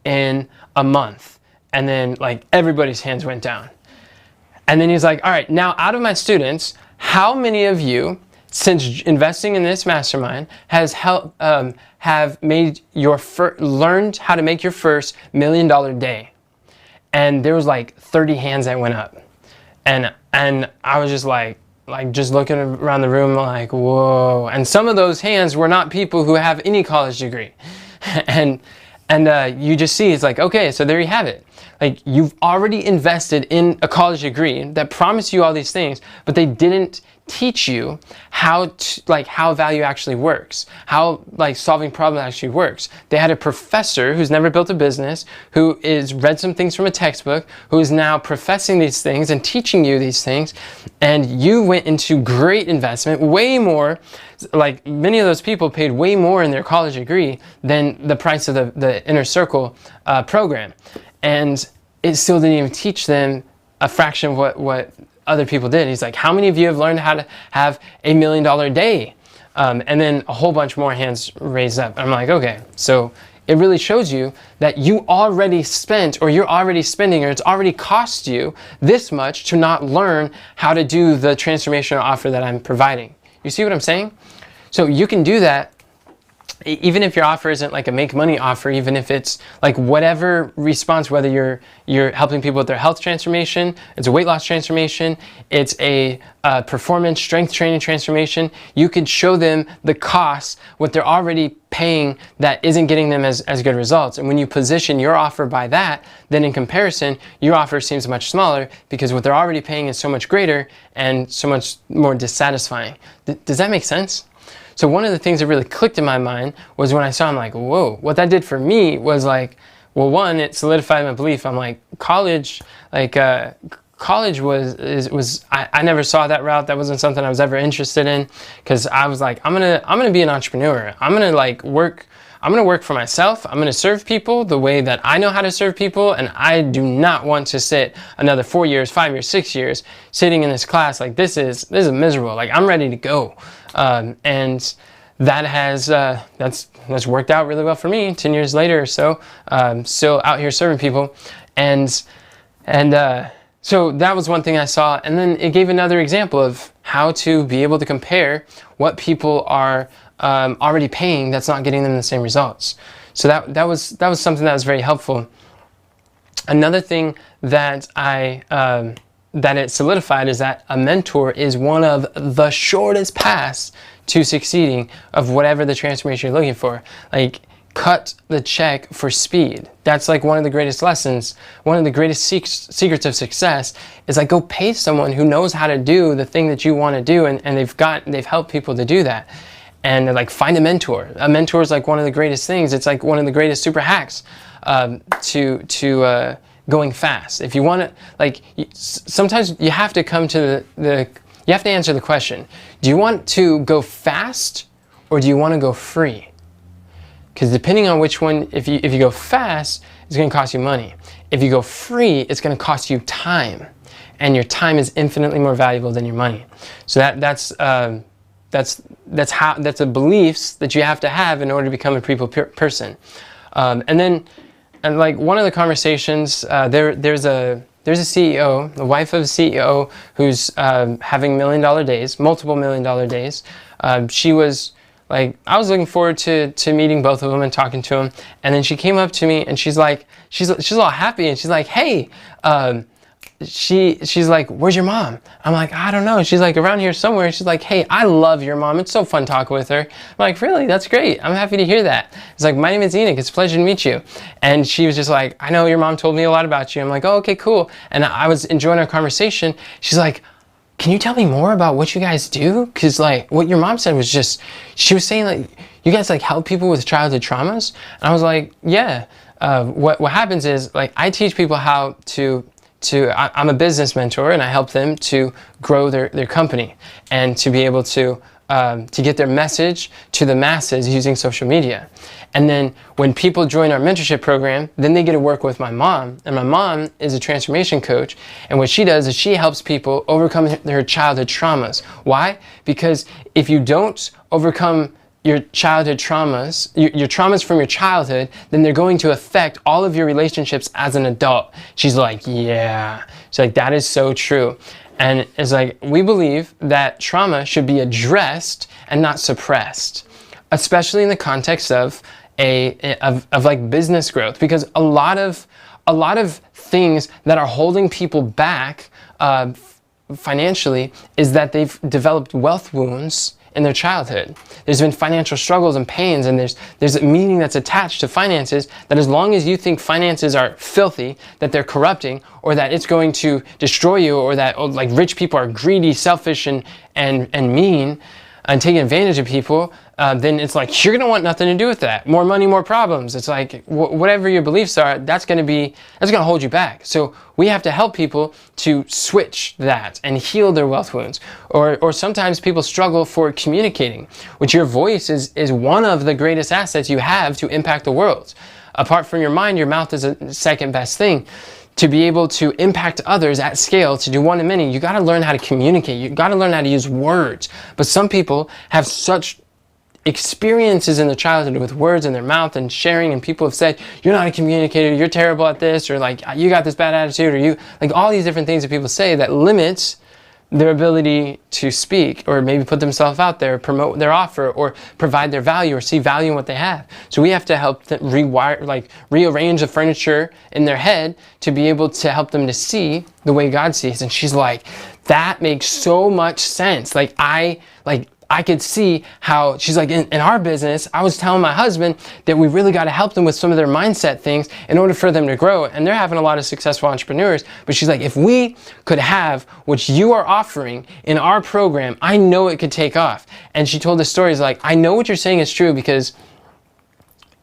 in a month? And then like everybody's hands went down. And then he's like, all right, now out of my students, how many of you, since investing in this mastermind, have made learned how to make your first $1 million day? And there was like 30 hands that went up. And I was just like just looking around the room like, whoa. And some of those hands were not people who have any college degree. And you just see, it's like, okay, so there you have it. Like, you've already invested in a college degree that promised you all these things, but they didn't teach you how value actually works, how like solving problems actually works. They had a professor who's never built a business, who is read some things from a textbook, who is now professing these things and teaching you these things, and you went into great investment, way more, like many of those people paid way more in their college degree than the price of the Inner Circle program. And it still didn't even teach them a fraction of what other people did. He's like, how many of you have learned how to have $1 million day? And then a whole bunch more hands raised up. I'm like, okay, so it really shows you that you already spent, or you're already spending, or it's already cost you this much to not learn how to do the transformational offer that I'm providing. You see what I'm saying? So you can do that even if your offer isn't like a make money offer, even if it's like whatever response, whether you're helping people with their health transformation, it's a weight loss transformation, it's a performance strength training transformation, you could show them the cost, what they're already paying that isn't getting them as good results. And when you position your offer by that, then in comparison, your offer seems much smaller because what they're already paying is so much greater and so much more dissatisfying. Does that make sense? So one of the things that really clicked in my mind was when I saw, I'm like, whoa, what that did for me was like, well, one, it solidified my belief. I'm like, college was I never saw that route. That wasn't something I was ever interested in, because I was like, I'm gonna be an entrepreneur. I'm gonna work for myself. I'm gonna serve people the way that I know how to serve people, and I do not want to sit another 4 years, 5 years, 6 years sitting in this class. Like, this is miserable. Like, I'm ready to go. And that has that's worked out really well for me. 10 years later or so, still out here serving people, and so that was one thing I saw. And then it gave another example of how to be able to compare what people are already paying that's not getting them the same results. So that was something that was very helpful. Another thing that that it solidified is that a mentor is one of the shortest paths to succeeding of whatever the transformation you're looking for. Like, cut the check for speed. That's like one of the greatest lessons. One of the greatest secrets of success is like, go pay someone who knows how to do the thing that you want to do, and they've helped people to do that. And like, find a mentor. A mentor is like one of the greatest things. It's like one of the greatest super hacks to going fast. If you want to, like, sometimes you have to come to you have to answer the question: do you want to go fast, or do you want to go free? Because depending on which one, if you go fast, it's going to cost you money. If you go free, it's going to cost you time, and your time is infinitely more valuable than your money. So that's a beliefs that you have to have in order to become a people person. And like one of the conversations, there's a CEO, the wife of a CEO who's having $1 million days, multiple $1 million days. She was like, I was looking forward to meeting both of them and talking to them. And then she came up to me and she's like, she's all happy and she's like, hey, she's like, where's your mom? I'm like, I don't know. She's like, around here somewhere. She's like, hey, I love your mom. It's so fun talking with her. I'm like, really? That's great. I'm happy to hear that. It's like, my name is Enoch. It's a pleasure to meet you. And she was just like, I know your mom told me a lot about you. I'm like, oh, okay, cool. And I was enjoying our conversation. She's like, can you tell me more about what you guys do? Because like what your mom said was just, she was saying like, you guys like help people with childhood traumas? And I was like, yeah. What happens is like, I teach people how I'm a business mentor and I help them to grow their company and to be able to get their message to the masses using social media. And then when people join our mentorship program, then they get to work with my mom. And my mom is a transformation coach. And what she does is she helps people overcome their childhood traumas. Why? Because if you don't overcome your childhood traumas, your traumas from your childhood, then they're going to affect all of your relationships as an adult. She's like, yeah. She's like, that is so true. And it's like, we believe that trauma should be addressed and not suppressed, especially in the context of like business growth, because a lot of things that are holding people back financially is that they've developed wealth wounds in their childhood. There's been financial struggles and pains, and there's a meaning that's attached to finances that as long as you think finances are filthy, that they're corrupting, or that it's going to destroy you, or that like rich people are greedy, selfish, and mean, and taking advantage of people, then it's like, you're going to want nothing to do with that. More money, more problems. It's like, whatever your beliefs are, that's going to hold you back. So we have to help people to switch that and heal their wealth wounds. Or sometimes people struggle for communicating, which your voice is one of the greatest assets you have to impact the world. Apart from your mind, your mouth is a second best thing. To be able to impact others at scale, to do one-to-many, you got to learn how to communicate. You got to learn how to use words. But some people have such experiences in their childhood with words in their mouth and sharing, and people have said, you're not a communicator, you're terrible at this, or like, you got this bad attitude, or you, like all these different things that people say that limits their ability to speak, or maybe put themselves out there, promote their offer, or provide their value, or see value in what they have. So we have to help them rearrange the furniture in their head to be able to help them to see the way God sees. And she's like, that makes so much sense. I could see how, she's like, in our business, I was telling my husband that we really got to help them with some of their mindset things in order for them to grow. And they're having a lot of successful entrepreneurs. But she's like, if we could have what you are offering in our program, I know it could take off. And she told the stories like, I know what you're saying is true, because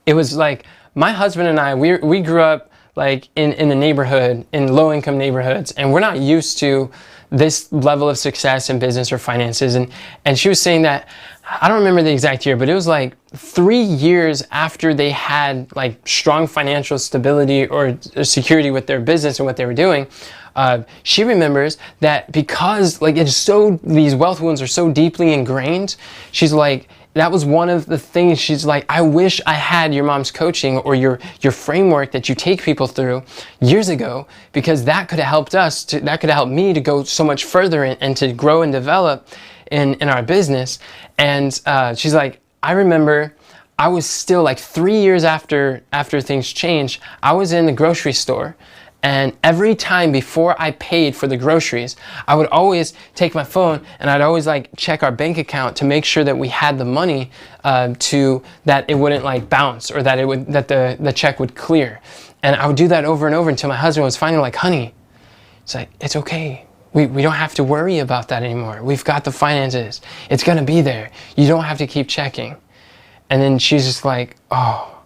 it was like, my husband and I, we grew up like in the neighborhood, in low income neighborhoods, and we're not used to this level of success in business or finances. And she was saying that, I don't remember the exact year, but it was like 3 years after they had like strong financial stability or security with their business and what they were doing. She remembers that because like these wealth wounds are so deeply ingrained, she's like, that was one of the things. She's like, I wish I had your mom's coaching or your framework that you take people through years ago, because that could have helped that could have helped me to go so much further and to grow and develop in our business. And she's like, I remember I was still like 3 years after things changed, I was in the grocery store. And every time before I paid for the groceries, I would always take my phone and I'd always like check our bank account to make sure that we had the money that it wouldn't like bounce, or that the check would clear. And I would do that over and over until my husband was finally like, honey, it's like, it's okay. We don't have to worry about that anymore. We've got the finances. It's gonna be there. You don't have to keep checking. And then she's just like, oh.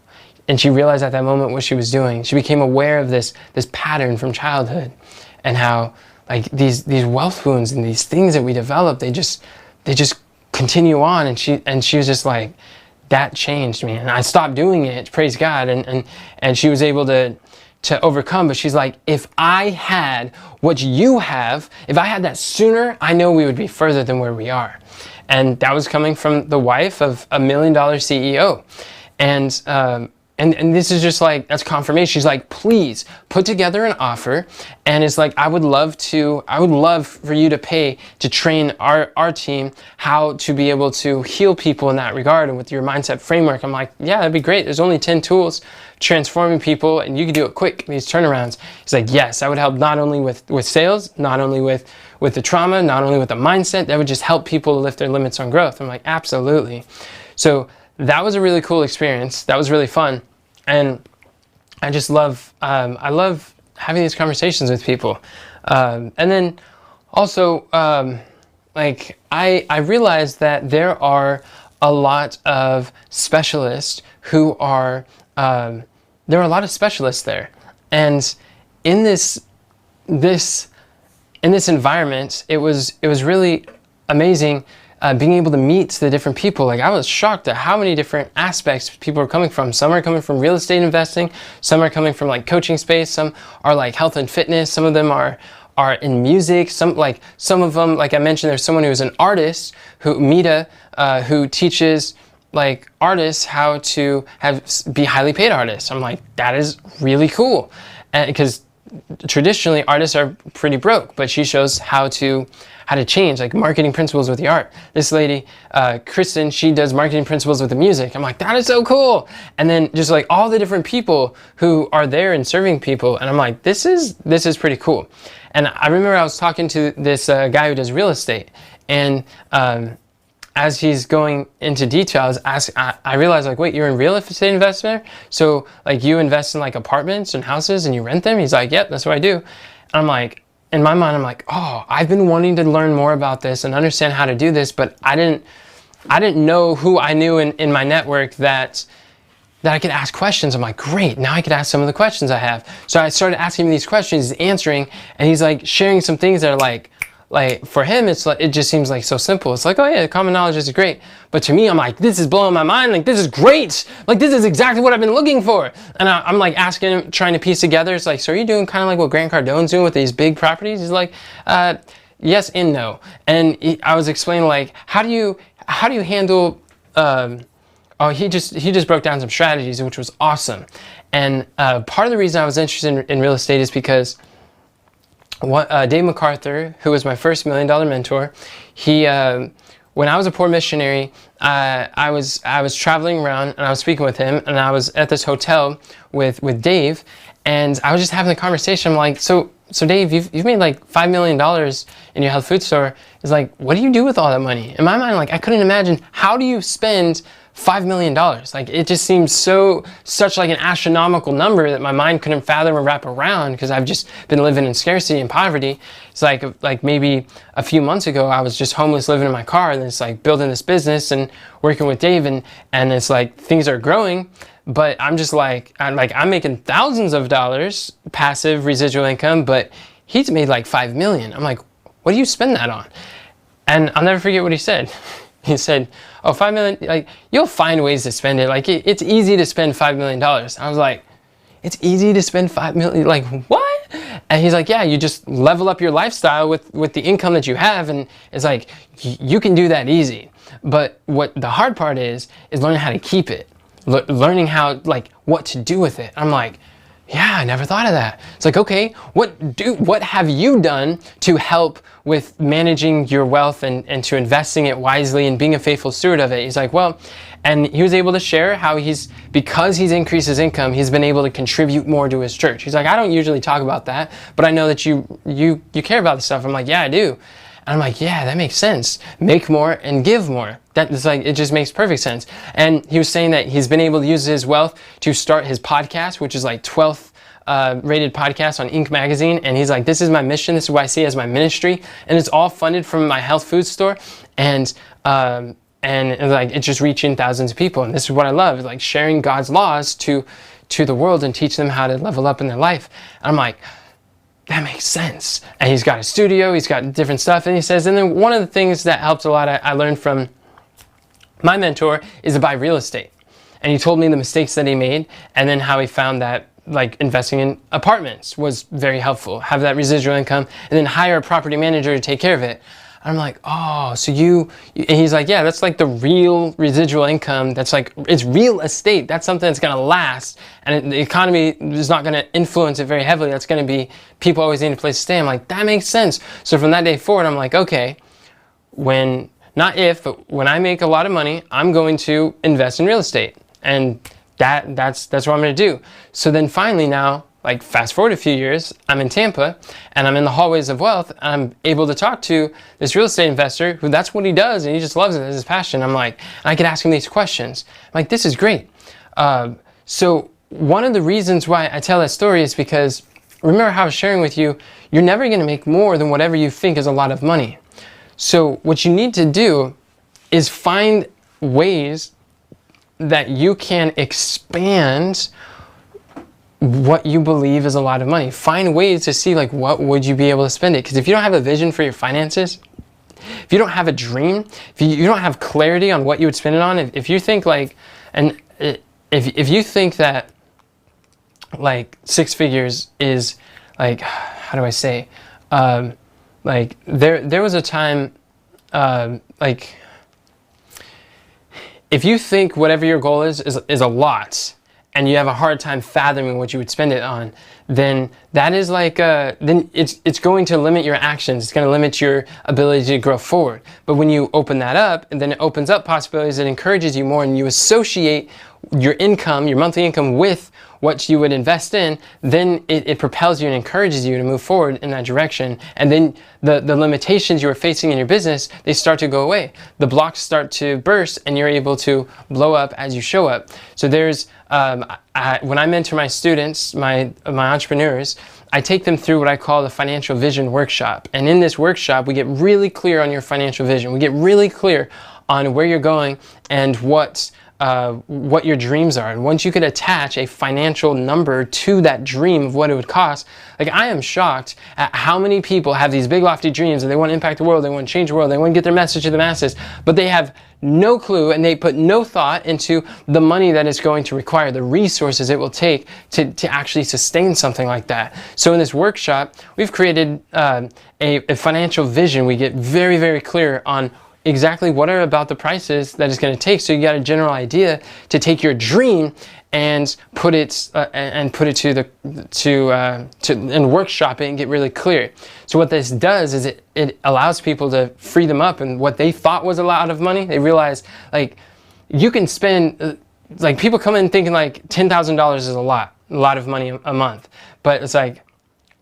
And she realized at that moment what she was doing. She became aware of this pattern from childhood, and how like these wealth wounds and these things that we develop, they just continue on. And she was just like, that changed me. And I stopped doing it, praise God. And she was able to overcome. But she's like, if I had what you have, if I had that sooner, I know we would be further than where we are. And that was coming from the wife of $1 million CEO. And this is just like, that's confirmation. She's like, please put together an offer. And it's like, I would love for you to pay to train our team how to be able to heal people in that regard and with your mindset framework. I'm like, yeah, that'd be great. There's only 10 tools transforming people and you can do it quick, these turnarounds. He's like, yes, that would help not only with sales, not only with the trauma, not only with the mindset, that would just help people to lift their limits on growth. I'm like, absolutely. So that was a really cool experience. That was really fun. And I just love, I love having these conversations with people. And then also, like I realized that there are a lot of specialists who are, there are a lot of specialists there. And in this environment, it was really amazing being able to meet the different people. Like I was shocked at how many different aspects people are coming from. Some are coming from real estate investing. Some are coming from like coaching space. Some are like health and fitness. Some of them are in music. Some of them, like I mentioned, there's someone who's an artist, Mita, who teaches like artists how to be highly paid artists. I'm like, that is really cool. And because traditionally artists are pretty broke, but she shows how to change like marketing principles with the art. This lady, Kristen, she does marketing principles with the music. I'm like, that is so cool. And then just like all the different people who are there and serving people. And I'm like, this is pretty cool. And I remember I was talking to this guy who does real estate. And as he's going into details, I realized like, wait, you're in real estate investment? So like you invest in like apartments and houses and you rent them? He's like, yep, that's what I do. And I'm like, in my mind, I'm like, oh, I've been wanting to learn more about this and understand how to do this, but I didn't know who I knew in my network that I could ask questions. I'm like, great, now I could ask some of the questions I have. So I started asking him these questions, he's answering, and he's like sharing some things that are like for him, it's like, it just seems like so simple. It's like, oh yeah, common knowledge is great. But to me, I'm like, this is blowing my mind. Like, this is great. Like, this is exactly what I've been looking for. And I'm like asking him, trying to piece together. It's like, so are you doing kind of like what Grant Cardone's doing with these big properties? He's like, yes and no. And I was explaining like, how do you handle, he just broke down some strategies, which was awesome. And part of the reason I was interested in real estate is because Dave MacArthur, who was my first $1 million mentor, he, when I was a poor missionary, I was traveling around and I was speaking with him, and I was at this hotel with Dave, and I was just having a conversation. I'm like, so Dave, you've made like $5 million in your health food store. It's like, what do you do with all that money? In my mind, like I couldn't imagine, how do you spend $5 million? Like it just seems such like an astronomical number that my mind couldn't fathom or wrap around, because I've just been living in scarcity and poverty. It's like maybe a few months ago I was just homeless, living in my car, and it's like building this business and working with Dave, and it's like things are growing, but I'm just like I'm making thousands of dollars passive residual income, but he's made like 5 million. I'm like, what do you spend that on? And I'll never forget what he said. He said, oh, 5 million, like, you'll find ways to spend it. Like, it's easy to spend $5 million. I was like, it's easy to spend 5 million? Like, what? And he's like, yeah, you just level up your lifestyle with the income that you have. And it's like, you can do that easy. But what the hard part is learning how to keep it. Learning how, like, what to do with it. I'm like, yeah, I never thought of that. It's like, okay, what have you done to help with managing your wealth and to investing it wisely and being a faithful steward of it? He's like, well, and he was able to share how because he's increased his income, he's been able to contribute more to his church. He's like, I don't usually talk about that, but I know that you care about this stuff. I'm like, yeah, I do. And I'm like, yeah, that makes sense. Make more and give more. That's like, it just makes perfect sense. And he was saying that he's been able to use his wealth to start his podcast, which is like 12th rated podcast on Inc. magazine. And he's like, this is my mission. This is what I see as my ministry. And it's all funded from my health food store. And like, it's just reaching thousands of people. And this is what I love, like sharing God's laws to the world and teach them how to level up in their life. And I'm like, that makes sense. And he's got a studio, he's got different stuff. And he says, and then one of the things that helped a lot, I learned from My mentor is to buy real estate. And he told me the mistakes that he made and then how he found that like investing in apartments was very helpful, have that residual income, and then hire a property manager to take care of it. I'm like, oh, so and he's like, yeah, that's like the real residual income. That's like, it's real estate. That's something that's going to last. And the economy is not going to influence it very heavily. That's going to be, people always need a place to stay. I'm like, that makes sense. So from that day forward, I'm like, okay, not if, but when I make a lot of money, I'm going to invest in real estate. And that's what I'm going to do. So then finally now, like fast forward a few years, I'm in Tampa and I'm in the hallways of wealth and I'm able to talk to this real estate investor who that's what he does and he just loves it, that's his passion. I'm like, and I could ask him these questions. I'm like, this is great. So one of the reasons why I tell that story is because remember how I was sharing with you, you're never going to make more than whatever you think is a lot of money. So what you need to do is find ways that you can expand what you believe is a lot of money. Find ways to see like what would you be able to spend it. Because if you don't have a vision for your finances, if you don't have a dream, if you don't have clarity on what you would spend it on, if you think like, and if you think that like six figures is like, how do I say, like there was a time, like if you think whatever your goal is a lot, and you have a hard time fathoming what you would spend it on, then that is like, then it's going to limit your actions. It's going to limit your ability to grow forward. But when you open that up, and then it opens up possibilities, it encourages you more, and you associate your income, your monthly income with what you would invest in, then it propels you and encourages you to move forward in that direction. And then the limitations you were facing in your business, they start to go away. The blocks start to burst and you're able to blow up as you show up. So there's, when I mentor my students, my entrepreneurs, I take them through what I call the financial vision workshop. And in this workshop, we get really clear on your financial vision. We get really clear on where you're going and what your dreams are. And once you could attach a financial number to that dream of what it would cost, like I am shocked at how many people have these big lofty dreams and they want to impact the world, they want to change the world, they want to get their message to the masses, but they have no clue and they put no thought into the money that it's going to require, the resources it will take to actually sustain something like that. So in this workshop, we've created a financial vision. We get very, very clear on exactly what are about the prices that it's going to take, so you got a general idea to take your dream and put it to workshop it and get really clear. So what this does is it allows people to free them up, and what they thought was a lot of money, they realize like you can spend, like people come in thinking like $10,000 is a lot of money a month, but it's like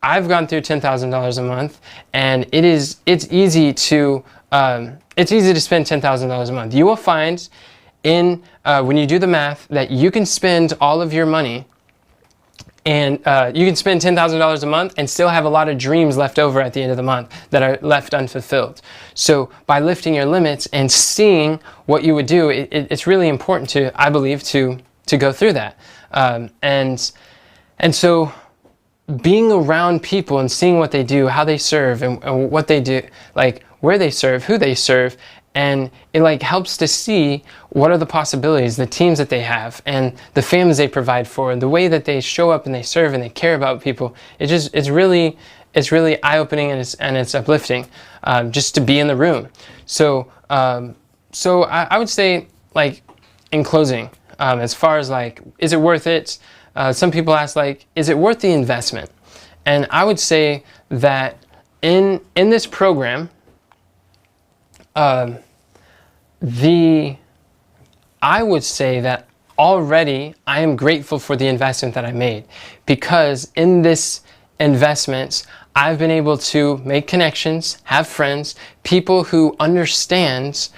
I've gone through $10,000 a month, and it's easy to spend $10,000 a month. You will find when you do the math that you can spend all of your money and you can spend $10,000 a month and still have a lot of dreams left over at the end of the month that are left unfulfilled. So by lifting your limits and seeing what you would do, it's really important to, I believe, to go through that. And so being around people and seeing what they do, how they serve, and what they do, like where they serve, who they serve, and it like helps to see what are the possibilities, the teams that they have, and the families they provide for, the way that they show up and they serve and they care about people. It's really eye-opening and it's uplifting just to be in the room. So I would say, like in closing, as far as like, is it worth it? Some people ask like, is it worth the investment? And I would say that in this program, I would say that already I am grateful for the investment that I made, because in this investment, I've been able to make connections, have friends, people who understand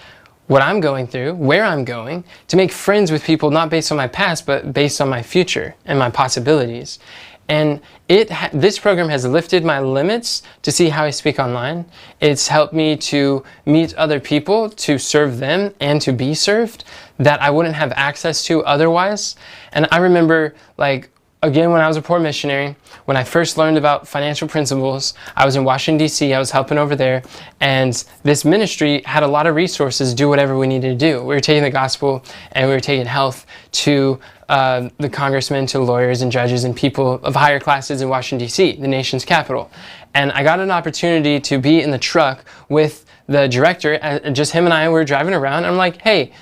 what I'm going through, where I'm going, to make friends with people not based on my past, but based on my future and my possibilities. And this program has lifted my limits to see how I speak online. It's helped me to meet other people, to serve them, and to be served that I wouldn't have access to otherwise. And I remember, like, again, when I was a poor missionary, when I first learned about financial principles, I was in Washington, D.C., I was helping over there, and this ministry had a lot of resources to do whatever we needed to do. We were taking the gospel and we were taking health to the congressmen, to lawyers and judges and people of higher classes in Washington, D.C., the nation's capital. And I got an opportunity to be in the truck with the director, and just him and I were driving around. And I'm like, hey,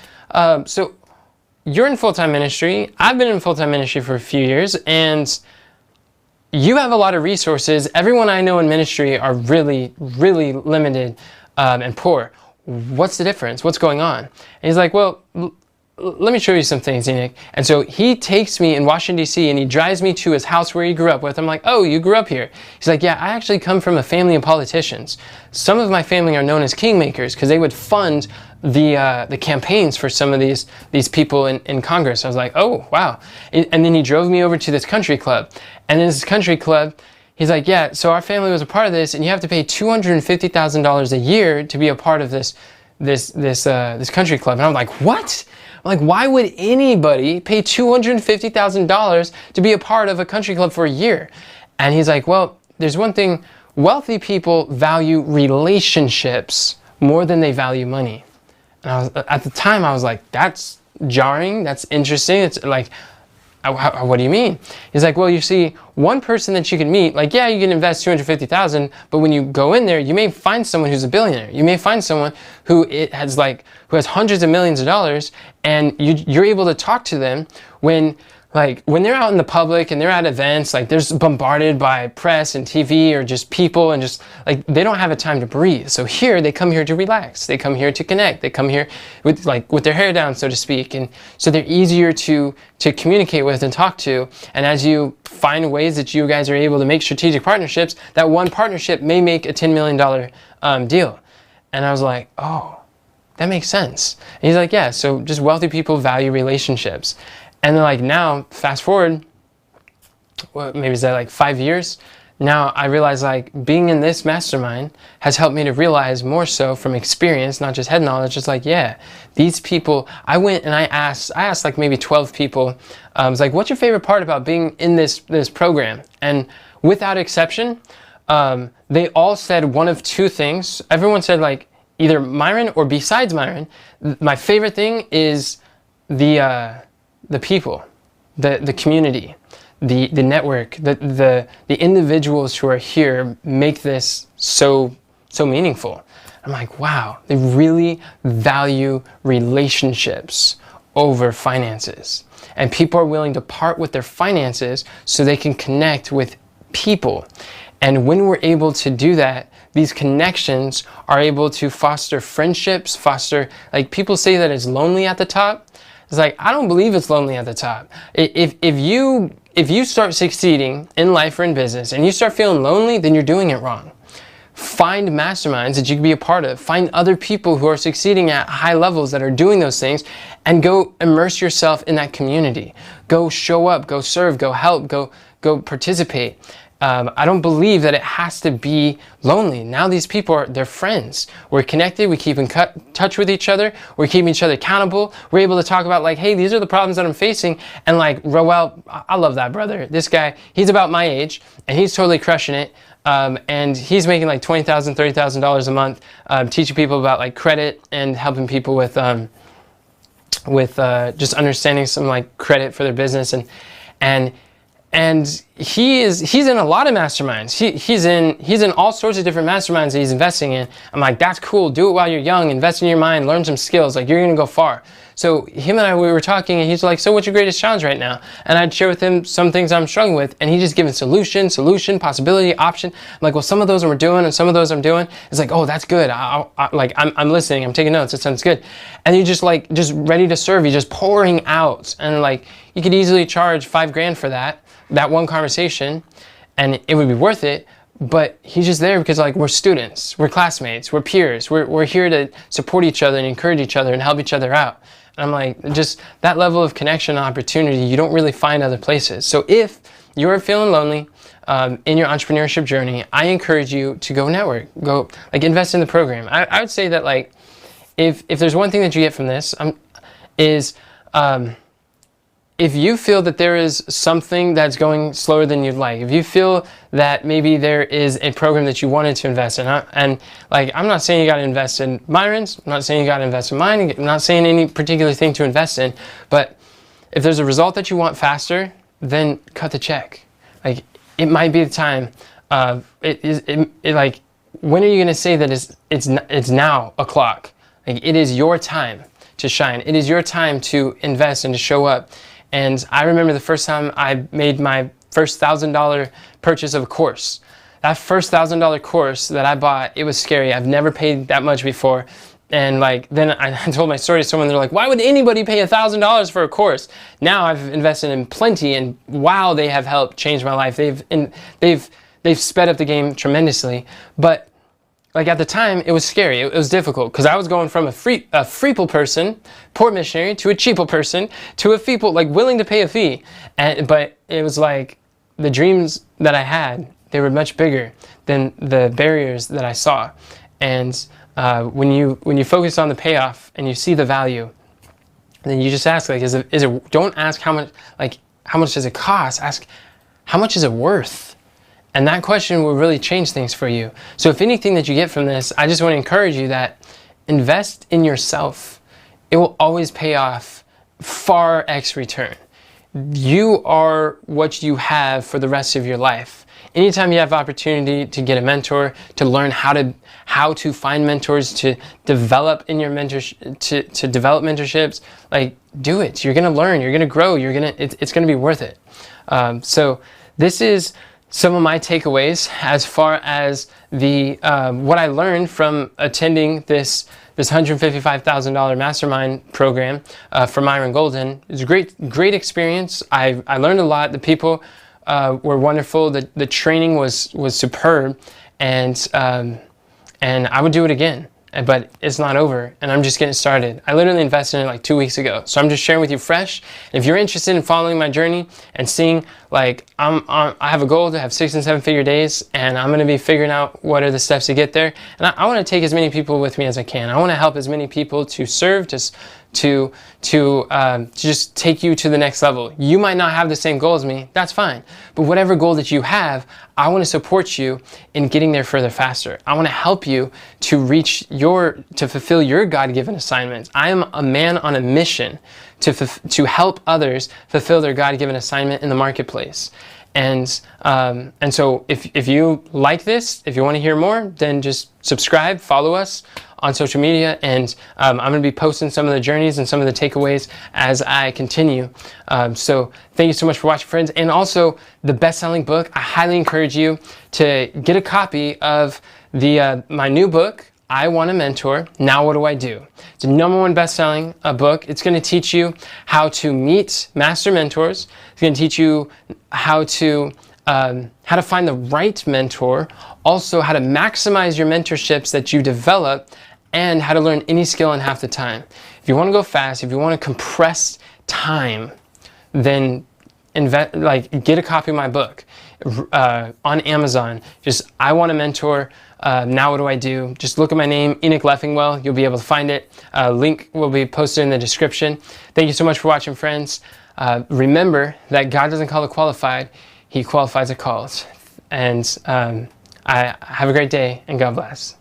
so you're in full-time ministry. I've been in full-time ministry for a few years, and you have a lot of resources. Everyone I know in ministry are really, really limited and poor. What's the difference? What's going on? And he's like, well, let me show you some things, Enoch. And so he takes me in Washington, D.C., and he drives me to his house where he grew up with. I'm like, oh, you grew up here? He's like, yeah, I actually come from a family of politicians. Some of my family are known as kingmakers because they would fund the campaigns for some of these people in Congress. I was like, oh, wow. And then he drove me over to this country club. And in this country club, he's like, yeah, so our family was a part of this, and you have to pay $250,000 a year to be a part of this country club. And I'm like, what? I'm like, why would anybody pay $250,000 to be a part of a country club for a year? And he's like, well, there's one thing. Wealthy people value relationships more than they value money. And at the time, I was like, that's jarring. That's interesting. It's like, what do you mean? He's like, well, you see, one person that you can meet, like, yeah, you can invest $250,000, but when you go in there, you may find someone who's a billionaire. You may find someone who has hundreds of millions of dollars, and you're able to talk to them when they're out in the public and they're at events, like they're bombarded by press and TV or just people, and just like they don't have a time to breathe. So here they come here to relax. They come here to connect. They come here with their hair down, so to speak, and so they're easier to communicate with and talk to. And as you find ways that you guys are able to make strategic partnerships, that one partnership may make a $10 million deal. And I was like, oh, that makes sense. And he's like, yeah. So just wealthy people value relationships. And then like now, fast forward, maybe is that like 5 years? Now I realize like being in this mastermind has helped me to realize more so from experience, not just head knowledge. It's like, yeah, these people, I went and I asked like maybe 12 people, I was like, what's your favorite part about being in this program? And without exception, they all said one of two things. Everyone said like either Myron or besides Myron, my favorite thing is the people, the community, the network, the individuals who are here make this so meaningful. I'm like, wow, they really value relationships over finances. And people are willing to part with their finances so they can connect with people. And when we're able to do that, these connections are able to foster friendships, like people say that it's lonely at the top. It's like, I don't believe it's lonely at the top. If you start succeeding in life or in business and you start feeling lonely, then you're doing it wrong. Find masterminds that you can be a part of. Find other people who are succeeding at high levels that are doing those things, and go immerse yourself in that community. Go show up, go serve, go help, go participate. I don't believe that it has to be lonely. Now these people they're friends. We're connected. We keep in touch with each other. We're keeping each other accountable. We're able to talk about like, hey, these are the problems that I'm facing. And like, Roel, I love that brother. This guy, he's about my age and he's totally crushing it. And he's making like $20,000, $30,000 a month, teaching people about like credit and helping people with just understanding some like credit for their business. And he's in a lot of masterminds. He's in all sorts of different masterminds that he's investing in. I'm like, that's cool. Do it while you're young. Invest in your mind. Learn some skills. Like, you're going to go far. So him and I, we were talking, and he's like, so what's your greatest challenge right now? And I'd share with him some things I'm struggling with, and he just given solution, possibility, option. I'm like, well, some of those we're doing, and some of those I'm doing. It's like, oh, that's good. I'm listening. I'm taking notes. It sounds good. And you just ready to serve. You're just pouring out, and like, you could easily charge $5,000 for that one conversation, and it would be worth it. But he's just there because like, we're students, we're classmates, we're peers, we're here to support each other and encourage each other and help each other out. And I'm like, just that level of connection and opportunity you don't really find other places. So if you're feeling lonely in your entrepreneurship journey, I encourage you to go network, go like invest in the program. I would say that like, if there's one thing that you get from this, if you feel that there is something that's going slower than you'd like, if you feel that maybe there is a program that you wanted to invest in, and like, I'm not saying you got to invest in Myron's, I'm not saying you got to invest in mine, I'm not saying any particular thing to invest in, but if there's a result that you want faster, then cut the check. Like, it might be the time. Like, when are you gonna say that it's now o'clock? Like, it is your time to shine. It is your time to invest and to show up. And I remember the first time I made my first $1,000 purchase of a course. That first $1,000 course that I bought, it was scary. I've never paid that much before. And like, then I told my story to someone, they're like, why would anybody pay $1,000 for a course? Now I've invested in plenty, and wow, they have helped change my life. They've sped up the game tremendously. But like, at the time, it was scary. It was difficult because I was going from a freeple person, poor missionary, to a cheaple person, to a feeple, like willing to pay a fee. But it was like the dreams that I had, they were much bigger than the barriers that I saw. And when you focus on the payoff and you see the value, then you just ask, like, don't ask how much does it cost? Ask, how much is it worth? And that question will really change things for you. So if anything that you get from this, I just want to encourage you that invest in yourself. It will always pay off far X return. You are what you have for the rest of your life. Anytime you have opportunity to get a mentor, to learn how to find mentors, to develop in your to develop mentorships, like, do it. You're gonna learn, you're gonna grow, it's gonna be worth it. So this is some of my takeaways as far as the what I learned from attending this $155,000 mastermind program for Myron Golden. It was a great experience. I learned a lot. The people were wonderful. The training was superb, and I would do it again. But it's not over, and I'm just getting started. I literally invested in it like 2 weeks ago, so I'm just sharing with you fresh. And if you're interested in following my journey and seeing, like, I have a goal to have 6 and 7 figure days, and I'm going to be figuring out what are the steps to get there. And I want to take as many people with me as I can. I want to help as many people to serve, to just take you to the next level. You might not have the same goal as me, that's fine. But whatever goal that you have, I want to support you in getting there further faster. I want to help you to fulfill your God-given assignments. I am a man on a mission to help others fulfill their God-given assignment in the marketplace. And so if you like this, if you want to hear more, then just subscribe, follow us on social media, and I'm going to be posting some of the journeys and some of the takeaways as I continue. So thank you so much for watching, friends. And also, the best-selling book, I highly encourage you to get a copy of my new book, I Want a Mentor, Now What Do I Do? It's the #1 best-selling book. It's going to teach you how to meet master mentors. It's going to teach you how to find the right mentor, also how to maximize your mentorships that you develop, and how to learn any skill in half the time. If you want to go fast, if you want to compress time, then get a copy of my book on Amazon. Just, I Want a Mentor, Now What Do I Do? Just look at my name, Enoch Leffingwell. You'll be able to find it. Link will be posted in the description. Thank you so much for watching, friends. Remember that God doesn't call the qualified, He qualifies the called. And I have a great day, and God bless.